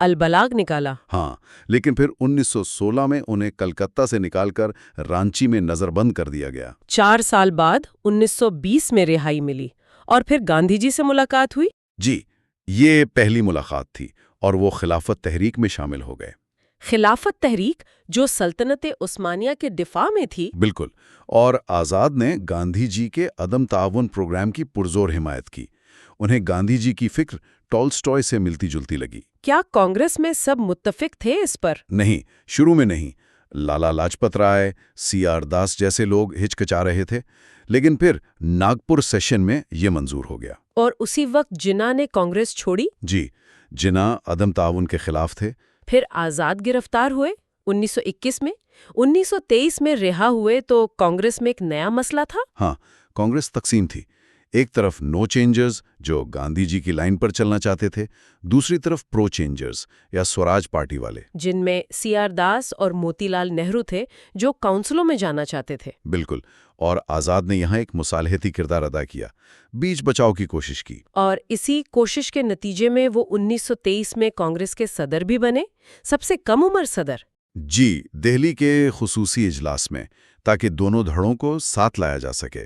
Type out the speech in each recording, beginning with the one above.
البلاغ نکالا۔ ہاں، لیکن پھر 1916 میں انہیں کلکتہ سے نکال کر رانچی میں نظر بند کر دیا گیا۔ 4 سال بعد 1920 میں رہائی ملی اور پھر گاندھی جی سے ملاقات ہوئی۔ جی، یہ پہلی ملاقات تھی اور وہ خلافت تحریک میں شامل ہو گئے۔ خلافت تحریک جو سلطنت عثمانیہ کے دفاع میں تھی۔ بالکل، اور آزاد نے گاندھی جی کے عدم تعاون پروگرام کی پرزور حمایت کی۔ انہیں گاندھی جی کی فکر ٹالسٹوئے سے ملتی جلتی لگی۔ کیا کانگریس میں سب متفق تھے اس پر؟ نہیں، شروع میں نہیں۔ لالا لاجپت رائے، سی آر داس جیسے لوگ ہچکچا رہے تھے، لیکن پھر ناگپور سیشن میں یہ منظور ہو گیا۔ اور اسی وقت جناح نے کانگریس چھوڑی؟ جی، جناح عدم تعاون کے خلاف تھے۔ پھر آزاد گرفتار ہوئے 1921 میں۔ 1923 میں رہا ہوئے تو کانگریس میں ایک نیا مسئلہ تھا۔ ہاں، کانگریس تقسیم تھی۔ ایک طرف نو چینجرز جو گاندھی جی کی لائن پر چلنا چاہتے تھے، دوسری طرف پرو چینجرز یا سوراج پارٹی والے، جن میں سی آر داس اور موتی لال نہرو تھے جو کونسلوں میں جانا چاہتے تھے۔ بالکل، اور آزاد نے یہاں ایک مصالحتی کردار ادا کیا، بیچ بچاؤ کی کوشش کی۔ اور اسی کوشش کے نتیجے میں وہ 1923 میں کانگریس کے صدر بھی بنے، سب سے کم عمر صدر۔ جی، دہلی کے خصوصی اجلاس میں، تاکہ دونوں دھڑوں کو ساتھ لایا جا سکے۔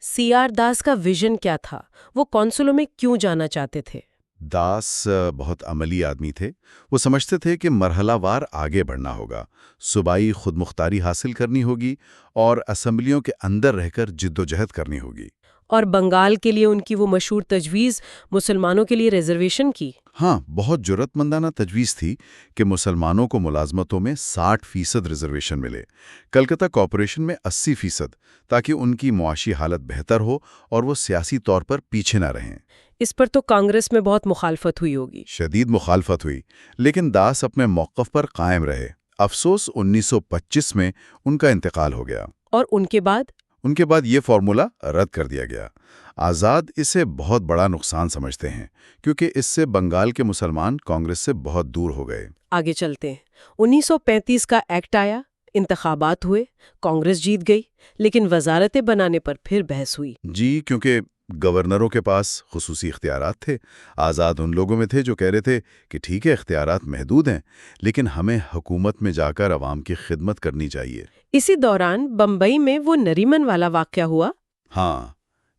سی آر داس کا ویژن کیا تھا؟ وہ کونسلوں میں کیوں جانا چاہتے تھے؟ داس بہت عملی آدمی تھے۔ وہ سمجھتے تھے کہ مرحلہ وار آگے بڑھنا ہوگا، صوبائی خود مختاری حاصل کرنی ہوگی اور اسمبلیوں کے اندر رہ کر جد و جہد کرنی ہوگی۔ اور بنگال کے لیے ان کی وہ مشہور تجویز مسلمانوں کے لیے ریزرویشن کی۔ ہاں، بہت جرأت مندانہ تجویز تھی کہ مسلمانوں کو ملازمتوں میں 60% ریزرویشن ملے، کلکتہ کارپوریشن میں 80%، تاکہ ان کی معاشی حالت بہتر ہو اور وہ سیاسی طور پر پیچھے نہ رہیں۔ اس پر تو کانگریس میں بہت مخالفت ہوئی ہوگی۔ شدید مخالفت ہوئی، لیکن داس اپنے موقف پر قائم رہے۔ افسوس 1925 میں ان کا انتقال ہو گیا۔ اور ان کے بعد یہ فارمولا رد کر دیا گیا۔ آزاد اسے بہت بڑا نقصان سمجھتے ہیں، کیونکہ اس سے بنگال کے مسلمان کانگریس سے بہت دور ہو گئے۔ آگے چلتے ہیں۔ 1935 کا ایکٹ آیا، انتخابات ہوئے، کانگریس جیت گئی، لیکن وزارتیں بنانے پر پھر بحث ہوئی۔ جی، کیونکہ گورنروں کے پاس خصوصی اختیارات تھے۔ آزاد ان لوگوں میں تھے جو کہہ رہے تھے کہ ٹھیک ہے، اختیارات محدود ہیں، لیکن ہمیں حکومت میں جا کر عوام کی خدمت کرنی چاہیے۔ اسی دوران بمبئی میں وہ نریمن والا واقعہ ہوا۔ ہاں،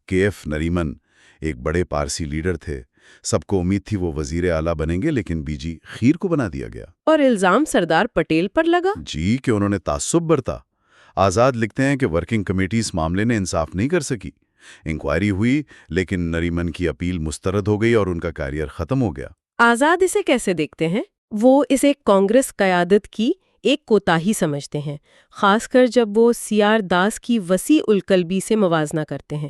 کے ایف نریمن ایک بڑے پارسی لیڈر تھے۔ سب کو امید تھی وہ وزیر اعلیٰ بنیں گے، لیکن بی جی خیر کو بنا دیا گیا۔ اور الزام سردار پٹیل پر لگا۔ جی، کہ انہوں نے تعصب برتا۔ آزاد لکھتے ہیں کہ ورکنگ کمیٹی اس معاملے نے انصاف نہیں کر سکی۔ انکوائری ہوئی، لیکن نریمن کی اپیل مسترد ہو گئی اور ان کا کیریئر ختم ہو گیا۔ آزاد اسے کیسے دیکھتے ہیں؟ وہ اسے کانگریس قیادت کی ایک کوتاہی سمجھتے ہیں، خاص کر جب وہ سی آر داس کی وسیع القلبی سے موازنہ کرتے ہیں۔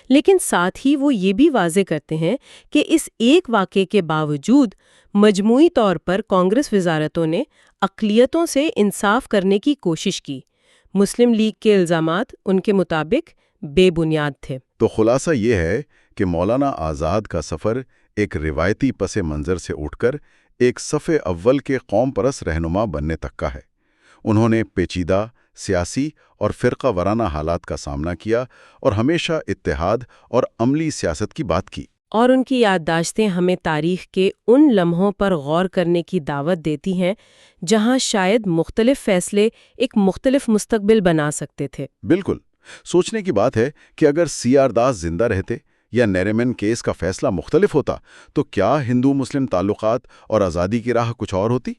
لیکن ساتھ ہی وہ یہ بھی واضح کرتے ہیں کہ اس ایک واقعے کے باوجود مجموعی طور پر کانگریس وزارتوں نے اقلیتوں سے انصاف کرنے کی کوشش کی۔ مسلم لیگ کے الزامات ان کے مطابق بے بنیاد تھے۔ تو خلاصہ یہ ہے کہ مولانا آزاد کا سفر ایک روایتی پس منظر سے اٹھ کر ایک صف اول کے قوم پرست رہنما بننے تک کا ہے۔ انہوں نے پیچیدہ سیاسی اور فرقہ وارانہ حالات کا سامنا کیا اور ہمیشہ اتحاد اور عملی سیاست کی بات کی۔ اور ان کی یادداشتیں ہمیں تاریخ کے ان لمحوں پر غور کرنے کی دعوت دیتی ہیں جہاں شاید مختلف فیصلے ایک مختلف مستقبل بنا سکتے تھے۔ بالکل، سوچنے کی بات ہے کہ اگر سی آر داس زندہ رہتے یا نیریمن کیس کا فیصلہ مختلف ہوتا تو کیا ہندو مسلم تعلقات اور آزادی کی راہ کچھ اور ہوتی؟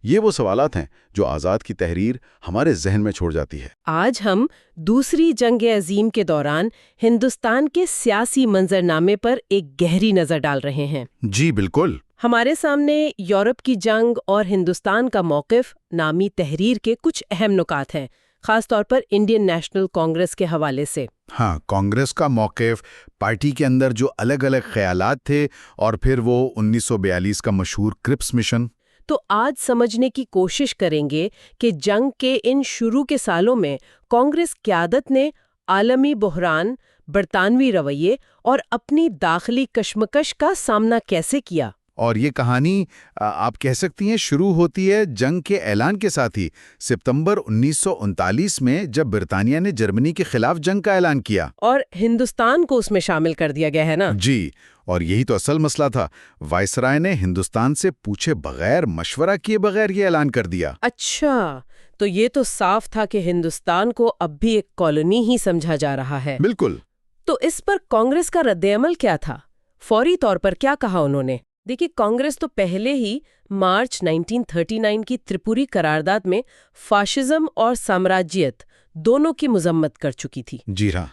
یہ وہ سوالات ہیں جو آزاد کی تحریر ہمارے ذہن میں چھوڑ جاتی ہے۔ آج ہم دوسری جنگ عظیم کے دوران ہندوستان کے سیاسی منظرنامے پر ایک گہری نظر ڈال رہے ہیں۔ جی بالکل۔ ہمارے سامنے یورپ کی جنگ اور ہندوستان کا موقف نامی تحریر کے کچھ اہم نکات ہیں، خاص طور پر انڈین نیشنل کانگریس کے حوالے سے۔ ہاں، کانگریس کا موقف، پارٹی کے اندر جو الگ الگ خیالات تھے، اور پھر وہ 1942 کا مشہور کرپس مشن۔ تو آج سمجھنے کی کوشش کریں گے کہ جنگ کے ان شروع کے سالوں میں کانگریس قیادت نے عالمی بحران، برطانوی رویے اور اپنی داخلی کشمکش کا سامنا کیسے کیا۔ اور یہ کہانی آپ کہہ سکتی ہیں شروع ہوتی ہے جنگ کے اعلان کے ساتھ ہی، سپتمبر 1939 میں، جب برطانیہ نے جرمنی کے خلاف جنگ کا اعلان کیا۔ اور ہندوستان کو اس میں شامل کر دیا گیا ہے نا؟ جی، اور یہی تو اصل مسئلہ تھا۔ وائسرائے نے ہندوستان سے پوچھے بغیر، مشورہ کیے بغیر یہ اعلان کر دیا۔ اچھا، تو یہ تو صاف تھا کہ ہندوستان کو اب بھی ایک کالونی ہی سمجھا جا رہا ہے۔ بالکل۔ تو اس پر کانگریس کا رد عمل کیا تھا؟ فوری طور پر کیا کہا انہوں نے؟ دیکھیے، کانگریس تو پہلے ہی مارچ 1939 کی تریپوری قرارداد میں فاشزم اور سامراجیت دونوں کی مذمت کر چکی تھی۔ جی ہاں۔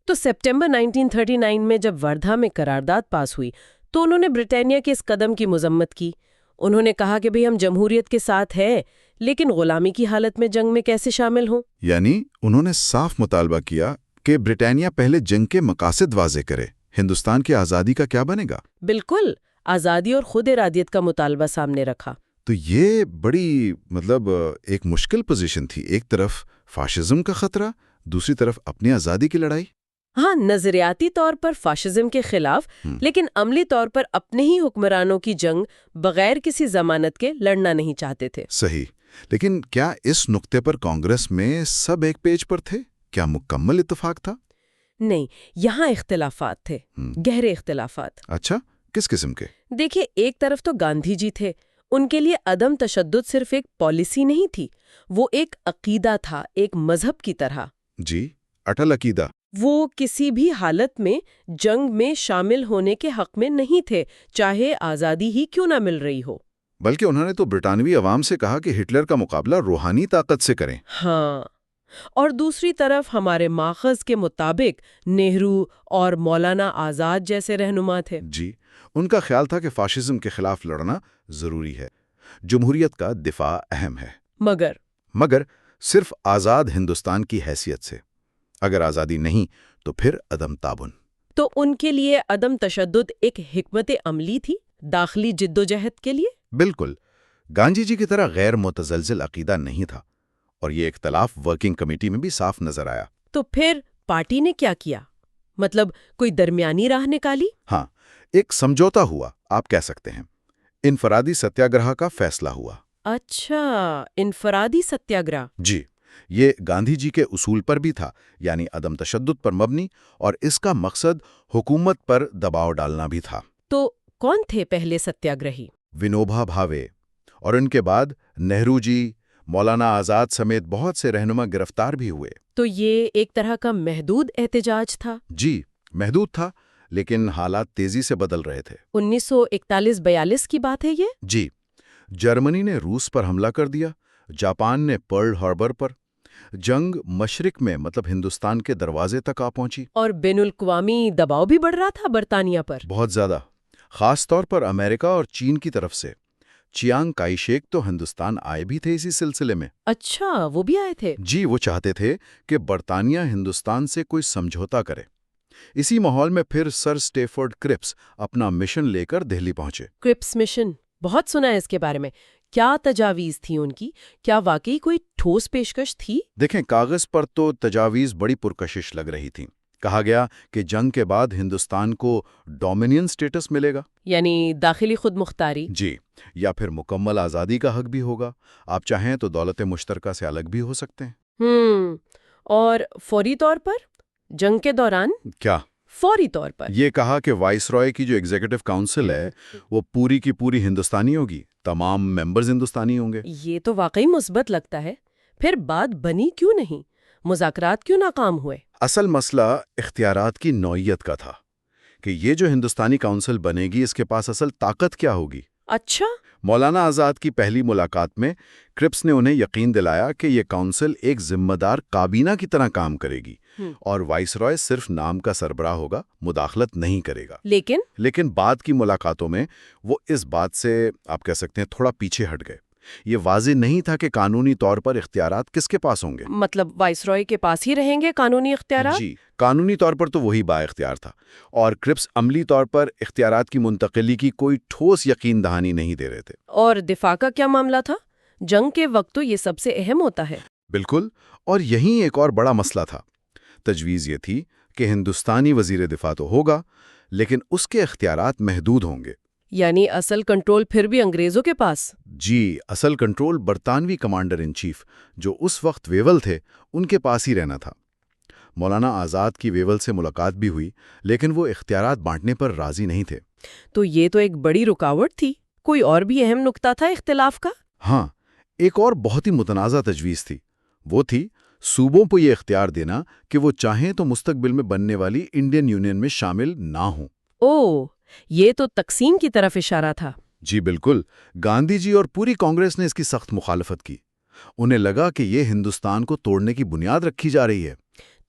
تو سپٹمبر 1939 میں جب وردھا میں قرارداد پاس ہوئی تو انہوں نے برطانیہ کے اس قدم کی مذمت کی۔ انہوں نے کہا کہ ہم جمہوریت کے ساتھ ہیں، لیکن غلامی کی حالت میں جنگ میں کیسے شامل ہوں؟ یعنی انہوں نے صاف مطالبہ کیا کہ برطانیہ پہلے جنگ کے مقاصد واضح کرے، ہندوستان کی آزادی کا کیا بنے گا؟ بالکل، آزادی اور خود ارادیت کا مطالبہ سامنے رکھا۔ تو یہ بڑی ایک مشکل پوزیشن تھی، ایک طرف فاشزم کا خطرہ، دوسری طرف اپنی آزادی کی لڑائی۔ ہاں، نظریاتی طور پر فاشزم کے خلاف، لیکن عملی طور پر اپنے ہی حکمرانوں کی جنگ بغیر کسی ضمانت کے لڑنا نہیں چاہتے تھے۔ صحیح، لیکن کیا اس نقطے پر کانگریس میں سب ایک پیج پر تھے؟ کیا مکمل اتفاق تھا؟ نہیں، یہاں اختلافات تھے، گہرے اختلافات۔ اچھا، کس قسم کے؟ دیکھیں، ایک طرف تو گاندھی جی تھے، ان کے لیے عدم تشدد صرف ایک پالیسی نہیں تھی، وہ ایک عقیدہ تھا، ایک مذہب کی طرح۔ جی، اٹل عقیدہ۔ وہ کسی بھی حالت میں جنگ میں شامل ہونے کے حق میں نہیں تھے، چاہے آزادی ہی کیوں نہ مل رہی ہو۔ بلکہ انہوں نے تو برطانوی عوام سے کہا کہ ہٹلر کا مقابلہ روحانی طاقت سے کریں۔ ہاں، اور دوسری طرف ہمارے ماخذ کے مطابق نہرو اور مولانا آزاد جیسے رہنما تھے۔ جی، ان کا خیال تھا کہ فاشزم کے خلاف لڑنا ضروری ہے، جمہوریت کا دفاع اہم ہے، مگر صرف آزاد ہندوستان کی حیثیت سے۔ اگر آزادی نہیں تو پھر عدم تعاون۔ تو ان کے لیے عدم تشدد ایک حکمت عملی تھی داخلی جدوجہد کے لیے؟ بالکل، گاندھی جی کی طرح غیر متزلزل عقیدہ نہیں تھا، اور یہ اختلاف ورکنگ کمیٹی میں بھی صاف نظر آیا۔ تو پھر پارٹی نے کیا کیا؟ مطلب کوئی درمیانی راہ نکالی؟ ہاں، ایک سمجھوتا ہوا، آپ کہہ سکتے ہیں۔ انفرادی ستیاگرہ کا فیصلہ ہوا۔ اچھا، انفرادی ستیاگرہ۔ جی، یہ گاندھی جی کے اصول پر بھی تھا، یعنی عدم تشدد پر مبنی، اور اس کا مقصد حکومت پر دباؤ ڈالنا بھی تھا۔ تو کون تھے پہلے ستیاگرہی؟ ونوبھا بھاوے، اور ان کے بعد نہرو جی، مولانا آزاد سمیت بہت سے رہنما گرفتار بھی ہوئے۔ تو یہ ایک طرح کا محدود احتجاج تھا؟ جی، محدود تھا، لیکن حالات تیزی سے بدل رہے تھے۔ 1941-42 کی بات ہے یہ؟ جی، جرمنی نے روس پر حملہ کر دیا، جاپان نے پرل ہاربر پر۔ جنگ مشرق میں، مطلب ہندوستان کے دروازے تک آ پہنچی۔ اور بین الاقوامی دباؤ بھی بڑھ رہا تھا برطانیہ پر؟ بہت زیادہ، خاص طور پر امریکہ اور چین کی طرف سے۔ چیانگ کائی شیک تو ہندوستان آئے بھی تھے اسی سلسلے میں۔ اچھا، وہ بھی آئے تھے؟ جی، وہ چاہتے تھے کہ برطانیہ ہندوستان سے کوئی سمجھوتا کرے۔ اسی ماحول میں پھر سر اسٹیفورڈ کرپس اپنا مشن لے کر دہلی پہنچے۔ کرپس مشن، بہت سنا ہے اس کے بارے میں۔ کیا تجاویز تھی ان کی؟ کیا واقعی کوئی ٹھوس پیشکش تھی؟ دیکھیں، کاغذ پر تو تجاویز بڑی پرکشش لگ رہی تھیں۔ کہا گیا کہ جنگ کے بعد ہندوستان کو ڈومینین سٹیٹس ملے گا، یعنی داخلی خود مختاری۔ جی، یا پھر مکمل آزادی کا حق بھی ہوگا، آپ چاہیں تو دولت مشترکہ سے الگ بھی ہو سکتے ہیں۔ اور فوری طور پر جنگ کے دوران؟ کیا فوری طور پر یہ کہا کہ وائس رائے کی جو ایگزیکٹو کاؤنسل ہے وہ پوری کی پوری ہندوستانی ہوگی، تمام ممبرز ہندوستانی ہوں گے۔ یہ تو واقعی مثبت لگتا ہے۔ پھر بات بنی کیوں نہیں؟ مذاکرات کیوں ناکام ہوئے؟ اصل مسئلہ اختیارات کی نوعیت کا تھا کہ یہ جو ہندوستانی کاؤنسل بنے گی اس کے پاس اصل طاقت کیا ہوگی۔ اچھا، مولانا آزاد کی پہلی ملاقات میں کرپس نے انہیں یقین دلایا کہ یہ کاؤنسل ایک ذمہ دار کابینہ کی طرح کام کرے گی اور وائس رائے صرف نام کا سربراہ ہوگا، مداخلت نہیں کرے گا۔ لیکن بعد کی ملاقاتوں میں وہ اس بات سے آپ کہہ سکتے ہیں تھوڑا پیچھے ہٹ گئے۔ یہ واضح نہیں تھا کہ قانونی طور پر اختیارات کس کے پاس ہوں گے۔ مطلب وائس رائے کے پاس ہی رہیں گے قانونی اختیارات؟ جی، قانونی طور پر تو وہی با اختیار تھا، اور کرپس عملی طور پر اختیارات کی منتقلی کی کوئی ٹھوس یقین دہانی نہیں دے رہے تھے۔ اور دفاع کا کیا معاملہ تھا؟ جنگ کے وقت تو یہ سب سے اہم ہوتا ہے۔ بالکل، اور یہیں ایک اور بڑا مسئلہ تھا۔ تجویز یہ تھی کہ ہندوستانی وزیر دفاع تو ہوگا، لیکن اس کے اختیارات محدود ہوں گے۔ یعنی اصل کنٹرول پھر بھی انگریزوں کے پاس؟ جی، اصل کنٹرول برطانوی کمانڈر ان چیف جو اس وقت ویول تھے ان کے پاس ہی رہنا تھا۔ مولانا آزاد کی ویول سے ملاقات بھی ہوئی، لیکن وہ اختیارات بانٹنے پر راضی نہیں تھے۔ تو یہ تو ایک بڑی رکاوٹ تھی۔ کوئی اور بھی اہم نقطہ تھا اختلاف کا؟ ہاں، ایک اور بہت ہی متنازع تجویز تھی۔ وہ تھی صوبوں کو یہ اختیار دینا کہ وہ چاہیں تو مستقبل میں بننے والی انڈین یونین میں شامل نہ ہوں۔ اوہ، یہ تو تقسیم کی طرف اشارہ تھا۔ جی بالکل، گاندھی جی اور پوری کانگریس نے اس کی سخت مخالفت کی۔ انہیں لگا کہ یہ ہندوستان کو توڑنے کی بنیاد رکھی جا رہی ہے۔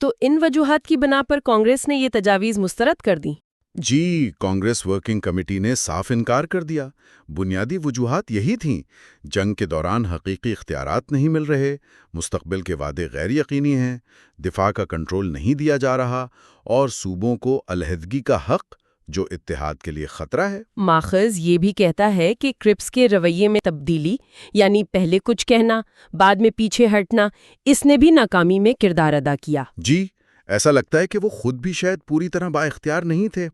تو ان وجوہات کی بنا پر کانگریس نے یہ تجاویز مسترد کر دی؟ جی، کانگریس ورکنگ کمیٹی نے صاف انکار کر دیا۔ بنیادی وجوہات یہی تھیں: جنگ کے دوران حقیقی اختیارات نہیں مل رہے، مستقبل کے وعدے غیر یقینی ہیں، دفاع کا کنٹرول نہیں دیا جا رہا، اور صوبوں کو علیحدگی کا حق جو اتحاد کے لیے خطرہ ہے۔ ماخذ یہ بھی کہتا ہے کہ کرپس کے رویے میں تبدیلی، یعنی پہلے کچھ کہنا بعد میں پیچھے ہٹنا، اس نے بھی ناکامی میں کردار ادا کیا۔ جی، ایسا لگتا ہے کہ وہ خود بھی شاید پوری طرح با اختیار نہیں تھے،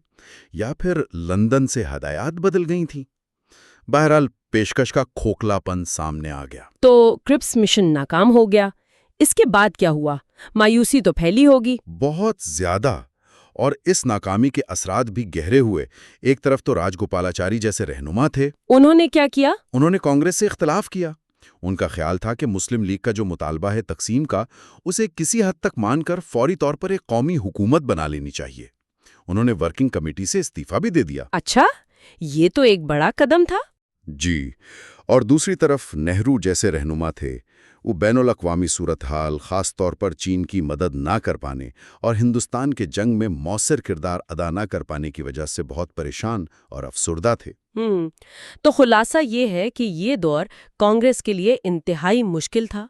یا پھر لندن سے ہدایات بدل گئی تھیں۔ بہرحال پیشکش کا کھوکھلا پن سامنے آ گیا۔ تو کرپس مشن ناکام ہو گیا۔ اس کے بعد کیا ہوا؟ مایوسی تو پھیلی ہوگی۔ بہت زیادہ، اور اس ناکامی کے اثرات بھی گہرے ہوئے۔ ایک طرف تو راج گوپالاچاری جیسے رہنما تھے۔ انہوں نے کیا کیا؟ انہوں نے کانگریس سے اختلاف کیا۔ ان کا خیال تھا کہ مسلم لیگ کا جو مطالبہ ہے تقسیم کا، اسے کسی حد تک مان کر فوری طور پر ایک قومی حکومت بنا لینی چاہیے۔ انہوں نے ورکنگ کمیٹی سے استعفیٰ بھی دے دیا۔ اچھا، یہ تو ایک بڑا قدم تھا۔ جی، اور دوسری طرف نہرو جیسے رہنما تھے۔ وہ بین الاقوامی صورتحال، خاص طور پر چین کی مدد نہ کر پانے اور ہندوستان کے جنگ میں مؤثر کردار ادا نہ کر پانے کی وجہ سے بہت پریشان اور افسردہ تھے۔ تو خلاصہ یہ ہے کہ یہ دور کانگریس کے لیے انتہائی مشکل تھا۔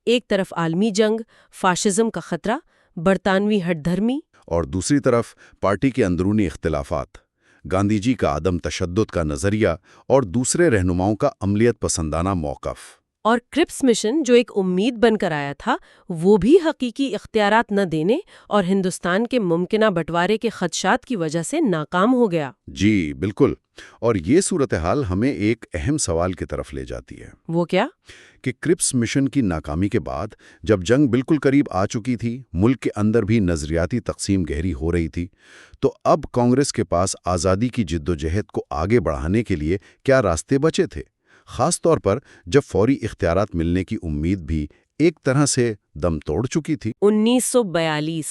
ایک طرف عالمی جنگ، فاشزم کا خطرہ، برطانوی ہٹ دھرمی، اور دوسری طرف پارٹی کے اندرونی اختلافات، گاندھی جی کا عدم تشدد کا نظریہ اور دوسرے رہنماؤں کا عملیت پسندانہ موقف۔ اور کرپس مشن جو ایک امید بن کر آیا تھا، وہ بھی حقیقی اختیارات نہ دینے اور ہندوستان کے ممکنہ بٹوارے کے خدشات کی وجہ سے ناکام ہو گیا۔ جی بالکل، اور یہ صورتحال ہمیں ایک اہم سوال کی طرف لے جاتی ہے۔ وہ کیا؟ کہ کرپس مشن کی ناکامی کے بعد جب جنگ بالکل قریب آ چکی تھی، ملک کے اندر بھی نظریاتی تقسیم گہری ہو رہی تھی، تو اب کانگریس کے پاس آزادی کی جدوجہد کو آگے بڑھانے کے لیے کیا راستے بچے تھے، خاص طور پر جب فوری اختیارات ملنے کی امید بھی ایک طرح سے دم توڑ چکی تھی۔ 1942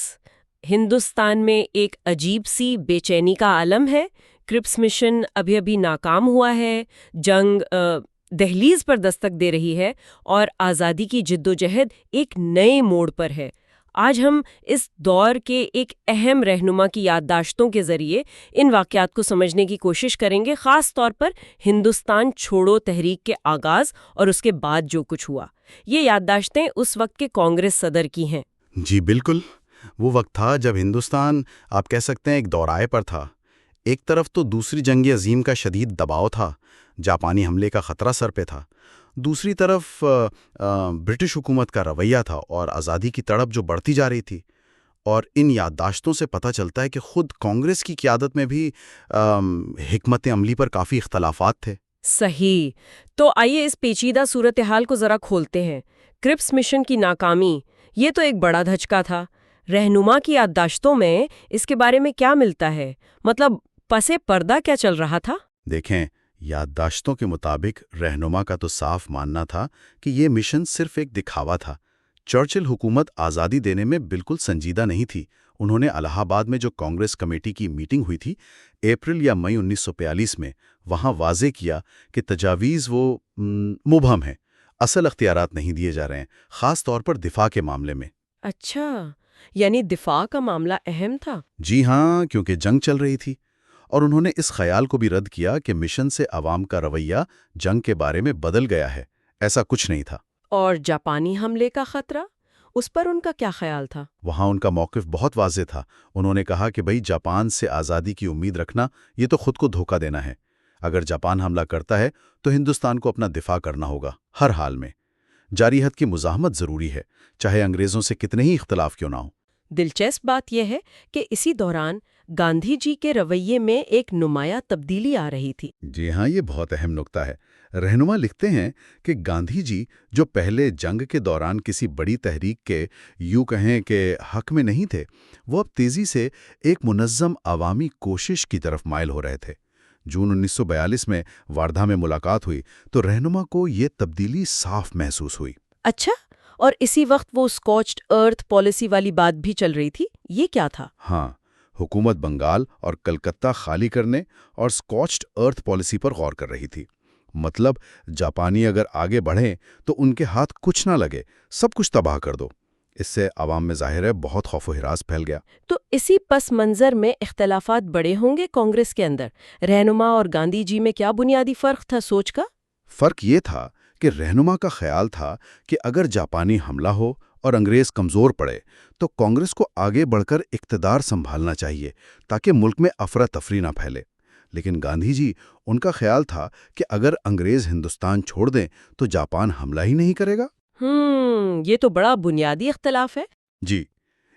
ہندوستان میں ایک عجیب سی بے چینی کا عالم ہے۔ کرپس مشن ابھی ناکام ہوا ہے، جنگ دہلیز پر دستک دے رہی ہے، اور آزادی کی جدوجہد ایک نئے موڑ پر ہے۔ آج ہم اس دور کے ایک اہم رہنما کی یادداشتوں کے ذریعے ان واقعات کو سمجھنے کی کوشش کریں گے، خاص طور پر ہندوستان چھوڑو تحریک کے آغاز اور اس کے بعد جو کچھ ہوا۔ یہ یادداشتیں اس وقت کے کانگریس صدر کی ہیں۔ جی بالکل، وہ وقت تھا جب ہندوستان آپ کہہ سکتے ہیں ایک دورائے پر تھا۔ ایک طرف تو دوسری جنگ عظیم کا شدید دباؤ تھا، جاپانی حملے کا خطرہ سر پہ تھا، دوسری طرف برٹش حکومت کا رویہ تھا اور آزادی کی تڑپ جو بڑھتی جا رہی تھی۔ اور ان یادداشتوں سے پتہ چلتا ہے کہ خود کانگریس کی قیادت میں بھی حکمت عملی پر کافی اختلافات تھے۔ صحیح، تو آئیے اس پیچیدہ صورتحال کو ذرا کھولتے ہیں۔ کرپس مشن کی ناکامی، یہ تو ایک بڑا دھچکا تھا۔ رہنما کی یادداشتوں میں اس کے بارے میں کیا ملتا ہے؟ مطلب پس پردہ کیا چل رہا تھا؟ دیکھیں، یادداشتوں کے مطابق رہنما کا تو صاف ماننا تھا کہ یہ مشن صرف ایک دکھاوا تھا۔ چرچل حکومت آزادی دینے میں بالکل سنجیدہ نہیں تھی۔ انہوں نے الہ آباد میں جو کانگریس کمیٹی کی میٹنگ ہوئی تھی اپریل یا مئی 1942 میں، وہاں واضح کیا کہ تجاویز وہ مبہم ہیں، اصل اختیارات نہیں دیے جا رہے ہیں، خاص طور پر دفاع کے معاملے میں۔ اچھا، یعنی دفاع کا معاملہ اہم تھا؟ جی ہاں، کیونکہ جنگ چل رہی تھی، اور انہوں نے اس خیال کو بھی رد کیا کہ مشن سے عوام کا رویہ جنگ کے بارے میں بدل گیا ہے۔ ایسا کچھ نہیں تھا۔ اور جاپانی حملے کا خطرہ، اس پر ان کا کیا خیال تھا؟ وہاں ان کا موقف بہت واضح تھا۔ انہوں نے کہا کہ بھئی جاپان سے آزادی کی امید رکھنا یہ تو خود کو دھوکہ دینا ہے۔ اگر جاپان حملہ کرتا ہے تو ہندوستان کو اپنا دفاع کرنا ہوگا، ہر حال میں۔ جاری حد کی مزاحمت ضروری ہے، چاہے انگریزوں سے کتنے ہی اختلاف کیوں نہ ہوں۔ دلچسپ بات یہ ہے کہ اسی دوران گاندھی جی کے رویے میں ایک نمایاں تبدیلی آ رہی تھی۔ جی ہاں، یہ بہت اہم نکتہ ہے۔ رہنما لکھتے ہیں کہ گاندھی جی جو پہلے جنگ کے دوران کسی بڑی تحریک کے یوں کہیں کہ حق میں نہیں تھے، وہ اب تیزی سے ایک منظم عوامی کوشش کی طرف مائل ہو رہے تھے۔ جون 1942 میں واردھا میں ملاقات ہوئی تو رہنما کو یہ تبدیلی صاف محسوس ہوئی۔ اچھا، اور اسی وقت وہ اسکوچڈ ارتھ پالیسی والی بات بھی چل رہی تھی، یہ کیا تھا؟ ہاں، حکومت بنگال اور کلکتہ خالی کرنے اور اسکوچڈ ارتھ پالیسی پر غور کر رہی تھی۔ مطلب جاپانی اگر آگے بڑھیں تو ان کے ہاتھ کچھ نہ لگے، سب کچھ تباہ کر دو۔ اس سے عوام میں ظاہر ہے بہت خوف و ہراس پھیل گیا۔ تو اسی پس منظر میں اختلافات بڑے ہوں گے کانگریس کے اندر۔ رہنما اور گاندھی جی میں کیا بنیادی فرق تھا سوچ کا؟ فرق یہ تھا کہ رہنما کا خیال تھا کہ اگر جاپانی حملہ ہو اور انگریز کمزور پڑے تو کانگریس کو آگے بڑھ کر اقتدار سنبھالنا چاہیے تاکہ ملک میں افراتفری نہ پھیلے۔ لیکن گاندھی جی، ان کا خیال تھا کہ اگر انگریز ہندوستان چھوڑ دیں تو جاپان حملہ ہی نہیں کرے گا۔ یہ تو بڑا بنیادی اختلاف ہے۔ جی،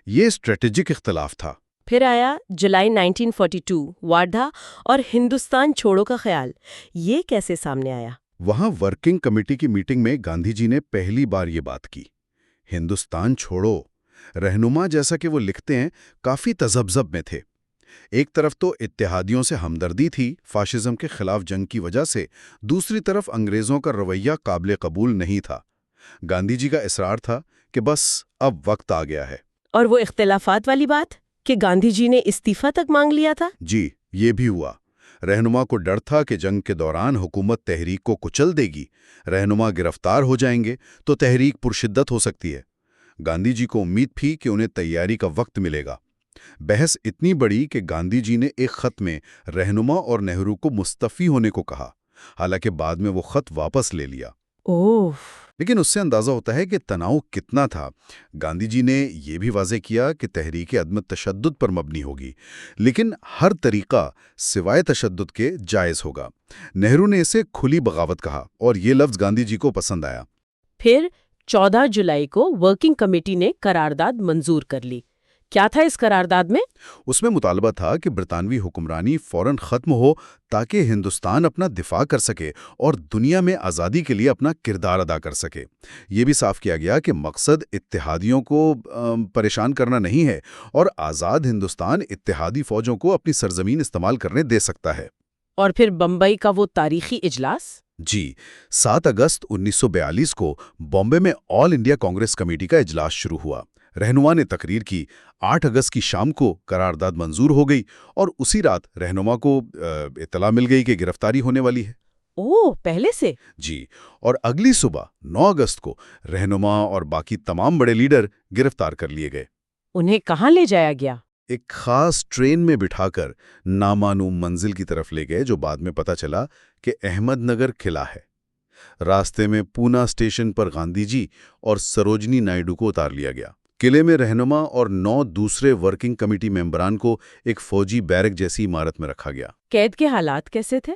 یہ اسٹریٹجک اختلاف تھا۔ پھر آیا جولائی 1942، واردھا اور ہندوستان چھوڑو کا خیال، یہ کیسے سامنے آیا؟ وہاں ورکنگ کمیٹی کی میٹنگ میں گاندھی جی نے پہلی بار یہ بات کی، ہندوستان چھوڑو۔ رہنما، جیسا کہ وہ لکھتے ہیں، کافی تذبذب میں تھے۔ ایک طرف تو اتحادیوں سے ہمدردی تھی فاشزم کے خلاف جنگ کی وجہ سے، دوسری طرف انگریزوں کا رویہ قابل قبول نہیں تھا۔ گاندھی جی کا اصرار تھا کہ بس اب وقت آ گیا ہے۔ اور وہ اختلافات والی بات کہ گاندھی جی نے استعفیٰ تک مانگ لیا تھا؟ جی، یہ بھی ہوا۔ رہنما کو ڈر تھا کہ جنگ کے دوران حکومت تحریک کو کچل دے گی، رہنما گرفتار ہو جائیں گے تو تحریک پرشدت ہو سکتی ہے۔ گاندھی جی کو امید تھی کہ انہیں تیاری کا وقت ملے گا۔ بحث اتنی بڑی کہ گاندھی جی نے ایک خط میں رہنما اور نہرو کو مستعفی ہونے کو کہا، حالانکہ بعد میں وہ خط واپس لے لیا۔ لیکن اس سے اندازہ ہوتا ہے کہ تناؤ کتنا تھا۔ گاندھی جی نے یہ بھی واضح کیا کہ تحریک عدم تشدد پر مبنی ہوگی، لیکن ہر طریقہ سوائے تشدد کے جائز ہوگا۔ نہرو نے اسے کھلی بغاوت کہا اور یہ لفظ گاندھی جی کو پسند آیا۔ پھر 14 جولائی کو ورکنگ کمیٹی نے قرارداد منظور کر لی۔ کیا تھا اس قرارداد میں؟ اس میں مطالبہ تھا کہ برطانوی حکمرانی فوراً ختم ہو تاکہ ہندوستان اپنا دفاع کر سکے اور دنیا میں آزادی کے لیے اپنا کردار ادا کر سکے۔ یہ بھی صاف کیا گیا کہ مقصد اتحادیوں کو پریشان کرنا نہیں ہے اور آزاد ہندوستان اتحادی فوجوں کو اپنی سرزمین استعمال کرنے دے سکتا ہے۔ اور پھر بمبئی کا وہ تاریخی اجلاس؟ جی، 7 اگست 1942 کو بامبے میں آل انڈیا کانگریس کمیٹی کا اجلاس شروع ہوا۔ رہنما نے تقریر کی۔ 8 اگست کی شام کو قرارداد منظور ہو گئی اور اسی رات رہنما کو اطلاع مل گئی کہ گرفتاری ہونے والی ہے۔ پہلے سے؟ جی، اور اگلی صبح 9 اگست کو رہنما اور باقی تمام بڑے لیڈر گرفتار کر لیے گئے۔ انہیں کہاں لے جایا گیا؟ ایک خاص ٹرین میں بٹھا کر نامعلوم منزل کی طرف لے گئے، جو بعد میں پتہ چلا کہ احمد نگر قلعہ ہے۔ راستے میں پونا اسٹیشن پر گاندھی جی اور سروجنی نائیڈو کو اتار لیا گیا۔ قلعے میں رہنما اور 9 دوسرے ورکنگ کمیٹی ممبران کو ایک فوجی بیرک جیسی عمارت میں رکھا گیا۔ قید کے حالات کیسے تھے؟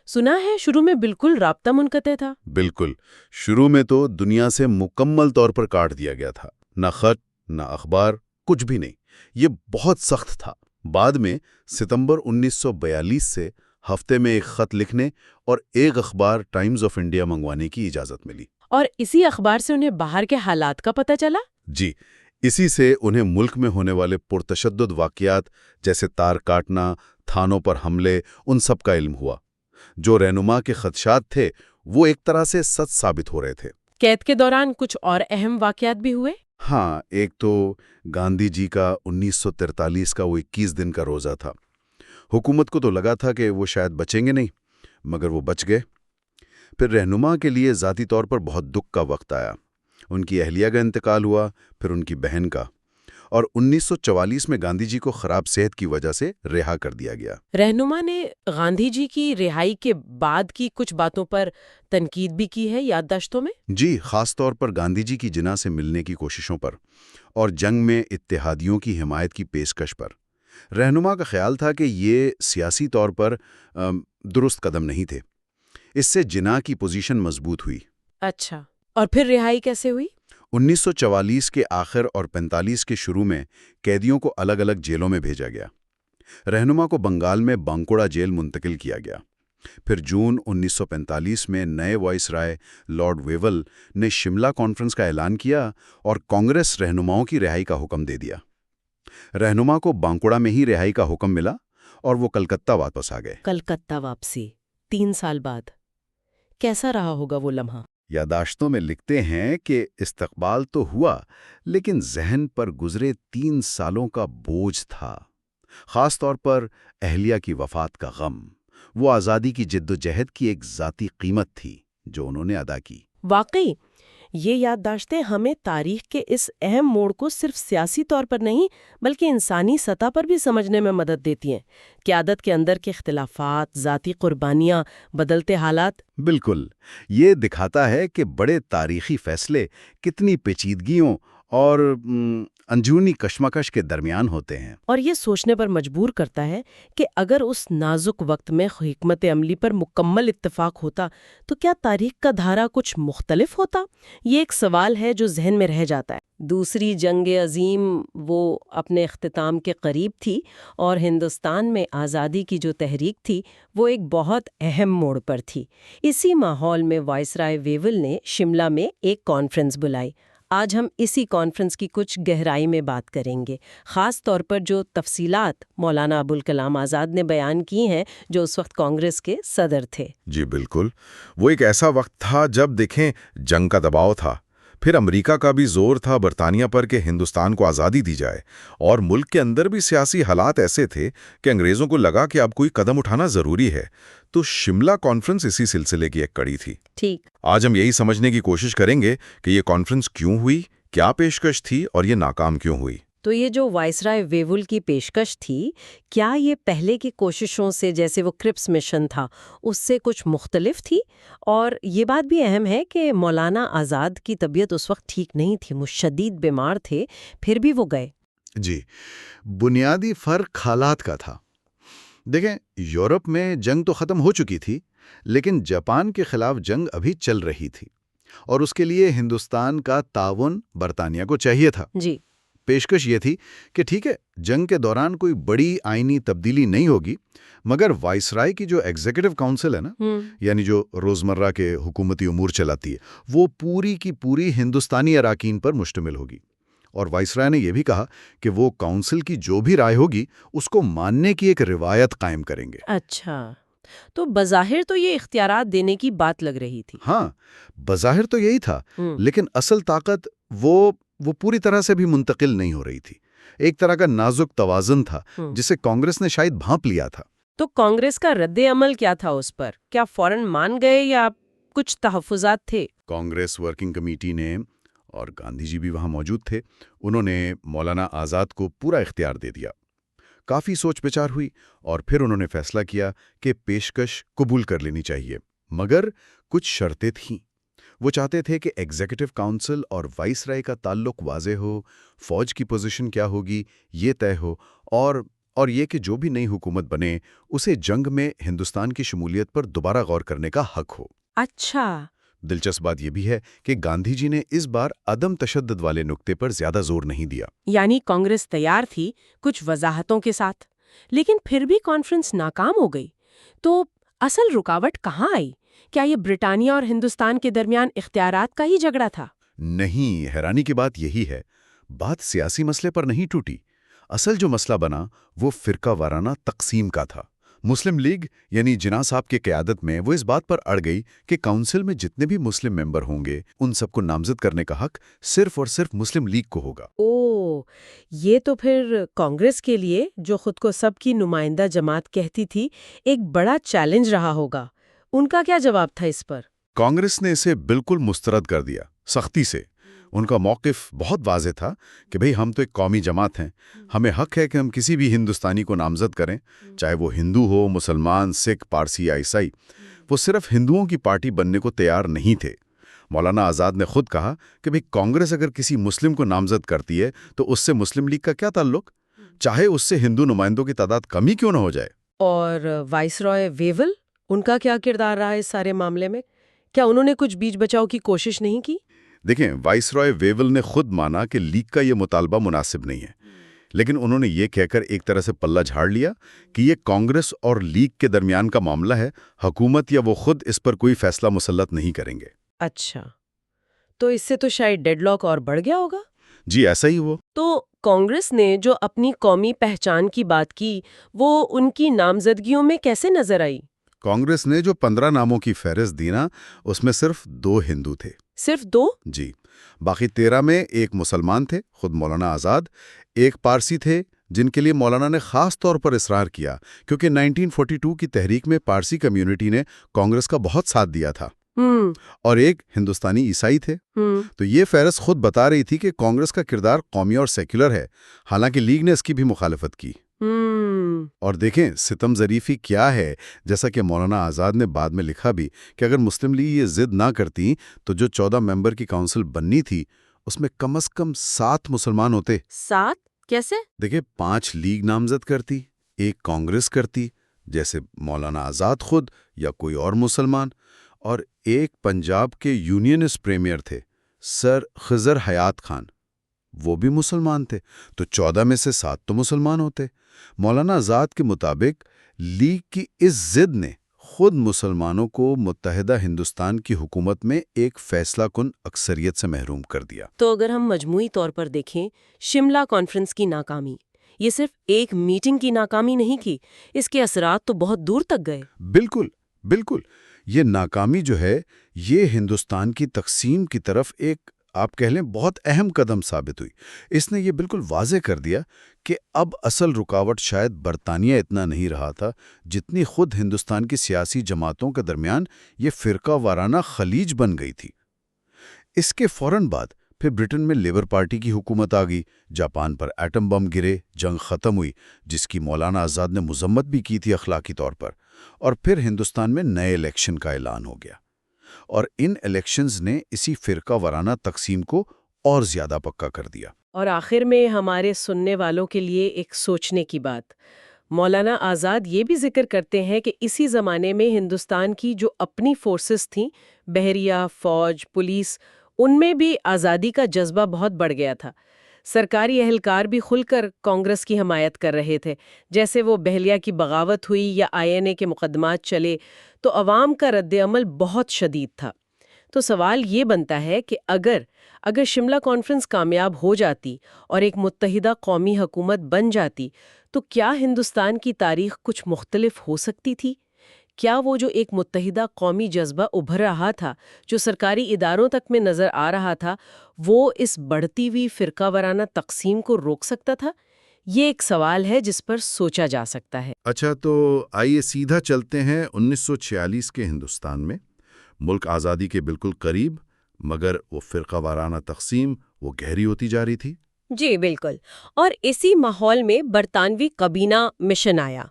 سنا ہے شروع میں بالکل رابطہ منقطع تھا۔ بالکل، شروع میں تو دنیا سے مکمل طور پر کاٹ دیا گیا تھا، نہ خط، نہ اخبار، کچھ بھی نہیں۔ یہ بہت سخت تھا۔ بعد میں ستمبر 1942 سے ہفتے میں ایک خط لکھنے اور ایک اخبار ٹائمز آف انڈیا منگوانے کی اجازت ملی۔ اور اسی اخبار سے انہیں باہر کے حالات کا پتہ چلا؟ جی، اسی سے انہیں ملک میں ہونے والے پرتشدد واقعات جیسے تار کاٹنا، تھانوں پر حملے، ان سب کا علم ہوا۔ جو رہنما کے خدشات تھے وہ ایک طرح سے سچ ثابت ہو رہے تھے۔ قید کے دوران کچھ اور اہم واقعات بھی ہوئے؟ ہاں، ایک تو گاندھی جی کا 1943 کا وہ 21 دن کا روزہ تھا۔ حکومت کو تو لگا تھا کہ وہ شاید بچیں گے نہیں، مگر وہ بچ گئے۔ پھر رہنما کے لیے ذاتی طور پر بہت دکھ کا وقت آیا۔ ان کی اہلیہ کا انتقال ہوا، پھر ان کی بہن کا، اور 1944 میں گاندھی جی کو خراب صحت کی وجہ سے رہا کر دیا گیا۔ رہنما نے گاندھی جی کی رہائی کے بعد کی کچھ باتوں پر تنقید بھی کی ہے یادداشتوں میں؟ جی، خاص طور پر گاندھی جی کی جناح سے ملنے کی کوششوں پر اور جنگ میں اتحادیوں کی حمایت کی پیشکش پر۔ رہنما کا خیال تھا کہ یہ سیاسی طور پر درست قدم نہیں تھے۔ اس سے جناح کی پوزیشن مضبوط ہوئی۔ اچھا، اور پھر رہائی کیسے ہوئی؟ 1944 کے آخر اور 45 کے شروع میں قیدیوں کو الگ الگ جیلوں میں بھیجا گیا۔ رہنما کو بنگال میں بانکوڑا جیل منتقل کیا گیا۔ پھر جون 1945 میں نئے وائس رائے لارڈ ویول نے شملہ کانفرنس کا اعلان کیا اور کانگریس رہنماؤں کی رہائی کا حکم دے دیا۔ رہنما کو بانکوڑا میں ہی رہائی کا حکم ملا اور وہ کلکتہ واپس آ گئے۔ کلکتہ واپسی 3 سال بعد کیسا رہا ہوگا وہ لمحہ؟ یادداشتوں میں لکھتے ہیں کہ استقبال تو ہوا، لیکن ذہن پر گزرے 3 سالوں کا بوجھ تھا، خاص طور پر اہلیہ کی وفات کا غم۔ وہ آزادی کی جدوجہد کی ایک ذاتی قیمت تھی جو انہوں نے ادا کی۔ واقعی یہ یادداشتیں ہمیں تاریخ کے اس اہم موڑ کو صرف سیاسی طور پر نہیں بلکہ انسانی سطح پر بھی سمجھنے میں مدد دیتی ہیں۔ قیادت کے اندر کے اختلافات، ذاتی قربانیاں، بدلتے حالات۔ بالکل، یہ دکھاتا ہے کہ بڑے تاریخی فیصلے کتنی پیچیدگیوں اور اندرونی کشمکش کے درمیان ہوتے ہیں۔ اور یہ سوچنے پر مجبور کرتا ہے کہ اگر اس نازک وقت میں حکمت عملی پر مکمل اتفاق ہوتا تو کیا تاریخ کا دھارا کچھ مختلف ہوتا؟ یہ ایک سوال ہے جو ذہن میں رہ جاتا ہے۔ دوسری جنگ عظیم وہ اپنے اختتام کے قریب تھی اور ہندوستان میں آزادی کی جو تحریک تھی وہ ایک بہت اہم موڑ پر تھی۔ اسی ماحول میں وائسرائے ویول نے شملہ میں ایک کانفرنس بلائی۔ آج ہم اسی کانفرنس کی کچھ گہرائی میں بات کریں گے، خاص طور پر جو تفصیلات مولانا ابوالکلام آزاد نے بیان کی ہیں جو اس وقت کانگریس کے صدر تھے۔ جی بالکل، وہ ایک ایسا وقت تھا جب دیکھیں جنگ کا دباؤ تھا، پھر امریکہ کا بھی زور تھا برطانیہ پر کہ ہندوستان کو آزادی دی جائے، اور ملک کے اندر بھی سیاسی حالات ایسے تھے کہ انگریزوں کو لگا کہ اب کوئی قدم اٹھانا ضروری ہے۔ تو شملہ کانفرنس اسی سلسلے کی ایک کڑی تھی۔ ٹھیک، آج ہم یہی سمجھنے کی کوشش کریں گے کہ یہ کانفرنس کیوں ہوئی، کیا پیشکش تھی اور یہ ناکام کیوں ہوئی۔ تو یہ جو وائسرائے ویول کی پیشکش تھی، کیا یہ پہلے کی کوششوں سے، جیسے وہ کرپس مشن تھا، اس سے کچھ مختلف تھی؟ اور یہ بات بھی اہم ہے کہ مولانا آزاد کی طبیعت اس وقت ٹھیک نہیں تھی، وہ شدید بیمار تھے، پھر بھی وہ گئے۔ جی، بنیادی فرق حالات کا تھا۔ دیکھیں، یورپ میں جنگ تو ختم ہو چکی تھی، لیکن جاپان کے خلاف جنگ ابھی چل رہی تھی، اور اس کے لیے ہندوستان کا تعاون برطانیہ کو چاہیے تھا۔ جی، پیشکش یہ تھی کہ ٹھیک ہے، جنگ کے دوران کوئی بڑی آئینی تبدیلی نہیں ہوگی، مگر وائسرائے کی جو ایگزیکٹو کونسل ہے نا، یعنی جو روزمرہ کے حکومتی امور چلاتی ہے، وہ پوری کی پوری ہندوستانی اراکین پر مشتمل ہوگی۔ اور وائسرائے نے یہ بھی کہا کہ وہ کونسل کی جو بھی رائے ہوگی اس کو ماننے کی ایک روایت قائم کریں گے۔ اچھا، تو بظاہر تو یہ اختیارات دینے کی بات لگ رہی تھی۔ ہاں، بظاہر تو یہی تھا، لیکن اصل طاقت وہ پوری طرح سے بھی منتقل نہیں ہو رہی تھی۔ ایک طرح کا نازک توازن تھا جسے کانگریس نے شاید بھانپ لیا تھا۔ تو کانگریس کا رد عمل کیا تھا اس پر؟ کیا فوراً مان گئے یا کچھ تحفظات تھے؟ کانگریس ورکنگ کمیٹی نے، اور گاندھی جی بھی وہاں موجود تھے، انہوں نے مولانا آزاد کو پورا اختیار دے دیا۔ کافی سوچ بچار ہوئی اور پھر انہوں نے فیصلہ کیا کہ پیشکش قبول کر لینی چاہیے، مگر کچھ شرطیں تھیں۔ وہ چاہتے تھے کہ ایگزیکٹو کونسل اور وائسرائے کا تعلق واضح ہو، فوج کی پوزیشن کیا ہوگی یہ طے ہو، اور یہ کہ جو بھی نئی حکومت بنے اسے جنگ میں ہندوستان کی شمولیت پر دوبارہ غور کرنے کا حق ہو۔ اچھا، دلچسپ بات یہ بھی ہے کہ گاندھی جی نے اس بار عدم تشدد والے نقطے پر زیادہ زور نہیں دیا۔ یعنی کانگریس تیار تھی کچھ وضاحتوں کے ساتھ، لیکن پھر بھی کانفرنس ناکام ہو گئی۔ تو اصل رکاوٹ کہاں آئی؟ کیا یہ برطانیہ اور ہندوستان کے درمیان اختیارات کا ہی جھگڑا تھا؟ نہیں، حیرانی کی بات یہی ہے، بات سیاسی مسئلے پر نہیں ٹوٹی۔ اصل جو مسئلہ بنا وہ فرقہ وارانہ تقسیم کا تھا۔ مسلم لیگ یعنی جناح صاحب کی قیادت میں وہ اس بات پر اڑ گئی کہ کونسل میں جتنے بھی مسلم ممبر ہوں گے ان سب کو نامزد کرنے کا حق صرف اور صرف مسلم لیگ کو ہوگا۔ یہ تو پھر کانگریس کے لیے، جو خود کو سب کی نمائندہ جماعت کہتی تھی، ایک بڑا چیلنج رہا ہوگا۔ ان کا کیا جواب تھا اس پر؟ کانگریس نے اسے بالکل مسترد کر دیا، سختی سے۔ ان کا موقف بہت واضح تھا کہ بھئی ہم تو ایک قومی جماعت ہیں، ہمیں حق ہے کہ ہم کسی بھی ہندوستانی کو نامزد کریں، چاہے وہ ہندو ہو، مسلمان، سکھ، پارسی یا عیسائی۔ وہ صرف ہندوؤں کی پارٹی بننے کو تیار نہیں تھے۔ مولانا آزاد نے خود کہا کہ بھئی کانگریس اگر کسی مسلم کو نامزد کرتی ہے تو اس سے مسلم لیگ کا کیا تعلق، چاہے اس سے ہندو نمائندوں کی تعداد کم ہی کیوں نہ ہو جائے۔ اور وائسرائے ویول، ان کا کیا کردار رہا اس سارے معاملے میں؟ کیا انہوں نے کچھ بیچ بچاؤ کی کوشش نہیں کی؟ دیکھیں، وائسرائے ویول نے خود مانا کہ لیگ کا یہ مطالبہ مناسب نہیں ہے، لیکن انہوں نے یہ کہہ کر ایک طرح سے پلہ جھاڑ لیا کہ یہ کانگریس اور لیگ کے درمیان کا معاملہ ہے، حکومت یا وہ خود اس پر کوئی فیصلہ مسلط نہیں کریں گے۔ اچھا، تو اس سے تو شاید ڈیڈ لاک اور بڑھ گیا ہوگا؟ جی ایسا ہی وہ۔ تو کانگریس نے جو اپنی قومی پہچان کی بات کی وہ ان کی نامزدگیوں میں کیسے نظر آئی؟ کانگریس نے جو 15 ناموں کی فہرست دی نا، اس میں صرف 2 ہندو تھے۔ صرف 2؟ جی، باقی 13 میں ایک مسلمان تھے، خود مولانا آزاد، ایک پارسی تھے جن کے لیے مولانا نے خاص طور پر اصرار کیا کیونکہ 1942 کی تحریک میں پارسی کمیونٹی نے کانگریس کا بہت ساتھ دیا تھا، اور ایک ہندوستانی عیسائی تھے۔ تو یہ فہرست خود بتا رہی تھی کہ کانگریس کا کردار قومی اور سیکولر ہے، حالانکہ لیگ نے اس کی بھی مخالفت کی۔ اور دیکھیں ستم ظریفی کیا ہے، جیسا کہ مولانا آزاد نے بعد میں لکھا بھی کہ اگر مسلم لیگ یہ ضد نہ کرتی تو جو 14 ممبر کی کونسل بننی تھی اس میں کم از کم 7 مسلمان ہوتے۔ 7 کیسے؟ دیکھیں 5 لیگ نامزد کرتی، ایک کانگریس کرتی جیسے مولانا آزاد خود یا کوئی اور مسلمان، اور ایک پنجاب کے یونینسٹ پریمیئر تھے سر خضر حیات خان، وہ بھی مسلمان تھے، تو 14 میں سے 7 تو مسلمان ہوتے۔ مولانا آزاد کے مطابق لیگ کی اس ضد نے خود مسلمانوں کو متحدہ ہندوستان کی حکومت میں ایک فیصلہ کن اکثریت سے محروم کر دیا۔ تو اگر ہم مجموعی طور پر دیکھیں، شملہ کانفرنس کی ناکامی یہ صرف ایک میٹنگ کی ناکامی نہیں کی، اس کے اثرات تو بہت دور تک گئے۔ بالکل بالکل، یہ ناکامی جو ہے یہ ہندوستان کی تقسیم کی طرف ایک آپ کہہ لیں بہت اہم قدم ثابت ہوئی۔ اس نے یہ بالکل واضح کر دیا کہ اب اصل رکاوٹ شاید برطانیہ اتنا نہیں رہا تھا جتنی خود ہندوستان کی سیاسی جماعتوں کے درمیان یہ فرقہ وارانہ خلیج بن گئی تھی۔ اس کے فوراً بعد پھر برٹن میں لیبر پارٹی کی حکومت آ گئی، جاپان پر ایٹم بم گرے، جنگ ختم ہوئی جس کی مولانا آزاد نے مذمت بھی کی تھی اخلاقی طور پر، اور پھر ہندوستان میں نئے الیکشن کا اعلان ہو گیا، اور ان الیکشنز نے اسی فرقہ وارانہ تقسیم کو اور زیادہ پکا کر دیا۔ اور آخر میں ہمارے سننے والوں کے لیے ایک سوچنے کی بات، مولانا آزاد یہ بھی ذکر کرتے ہیں کہ اسی زمانے میں ہندوستان کی جو اپنی فورسز تھیں، بحریہ، فوج، پولیس، ان میں بھی آزادی کا جذبہ بہت بڑھ گیا تھا۔ سرکاری اہلکار بھی کھل کر کانگریس کی حمایت کر رہے تھے، جیسے وہ بہلیہ کی بغاوت ہوئی یا INA کے مقدمات چلے تو عوام کا رد عمل بہت شدید تھا۔ تو سوال یہ بنتا ہے کہ اگر شملہ کانفرنس کامیاب ہو جاتی اور ایک متحدہ قومی حکومت بن جاتی تو کیا ہندوستان کی تاریخ کچھ مختلف ہو سکتی تھی؟ کیا وہ جو ایک متحدہ قومی جذبہ ابھر رہا تھا، جو سرکاری اداروں تک میں نظر آ رہا تھا، وہ اس بڑھتی ہوئی فرقہ وارانہ تقسیم کو روک سکتا تھا؟ یہ ایک سوال ہے جس پر سوچا جا سکتا ہے۔ اچھا، تو آئیے سیدھا چلتے ہیں 1946 کے ہندوستان میں۔ ملک آزادی کے بالکل قریب، مگر وہ فرقہ وارانہ تقسیم وہ گہری ہوتی جا رہی تھی۔ جی بالکل، اور اسی ماحول میں برطانوی کابینہ مشن آیا۔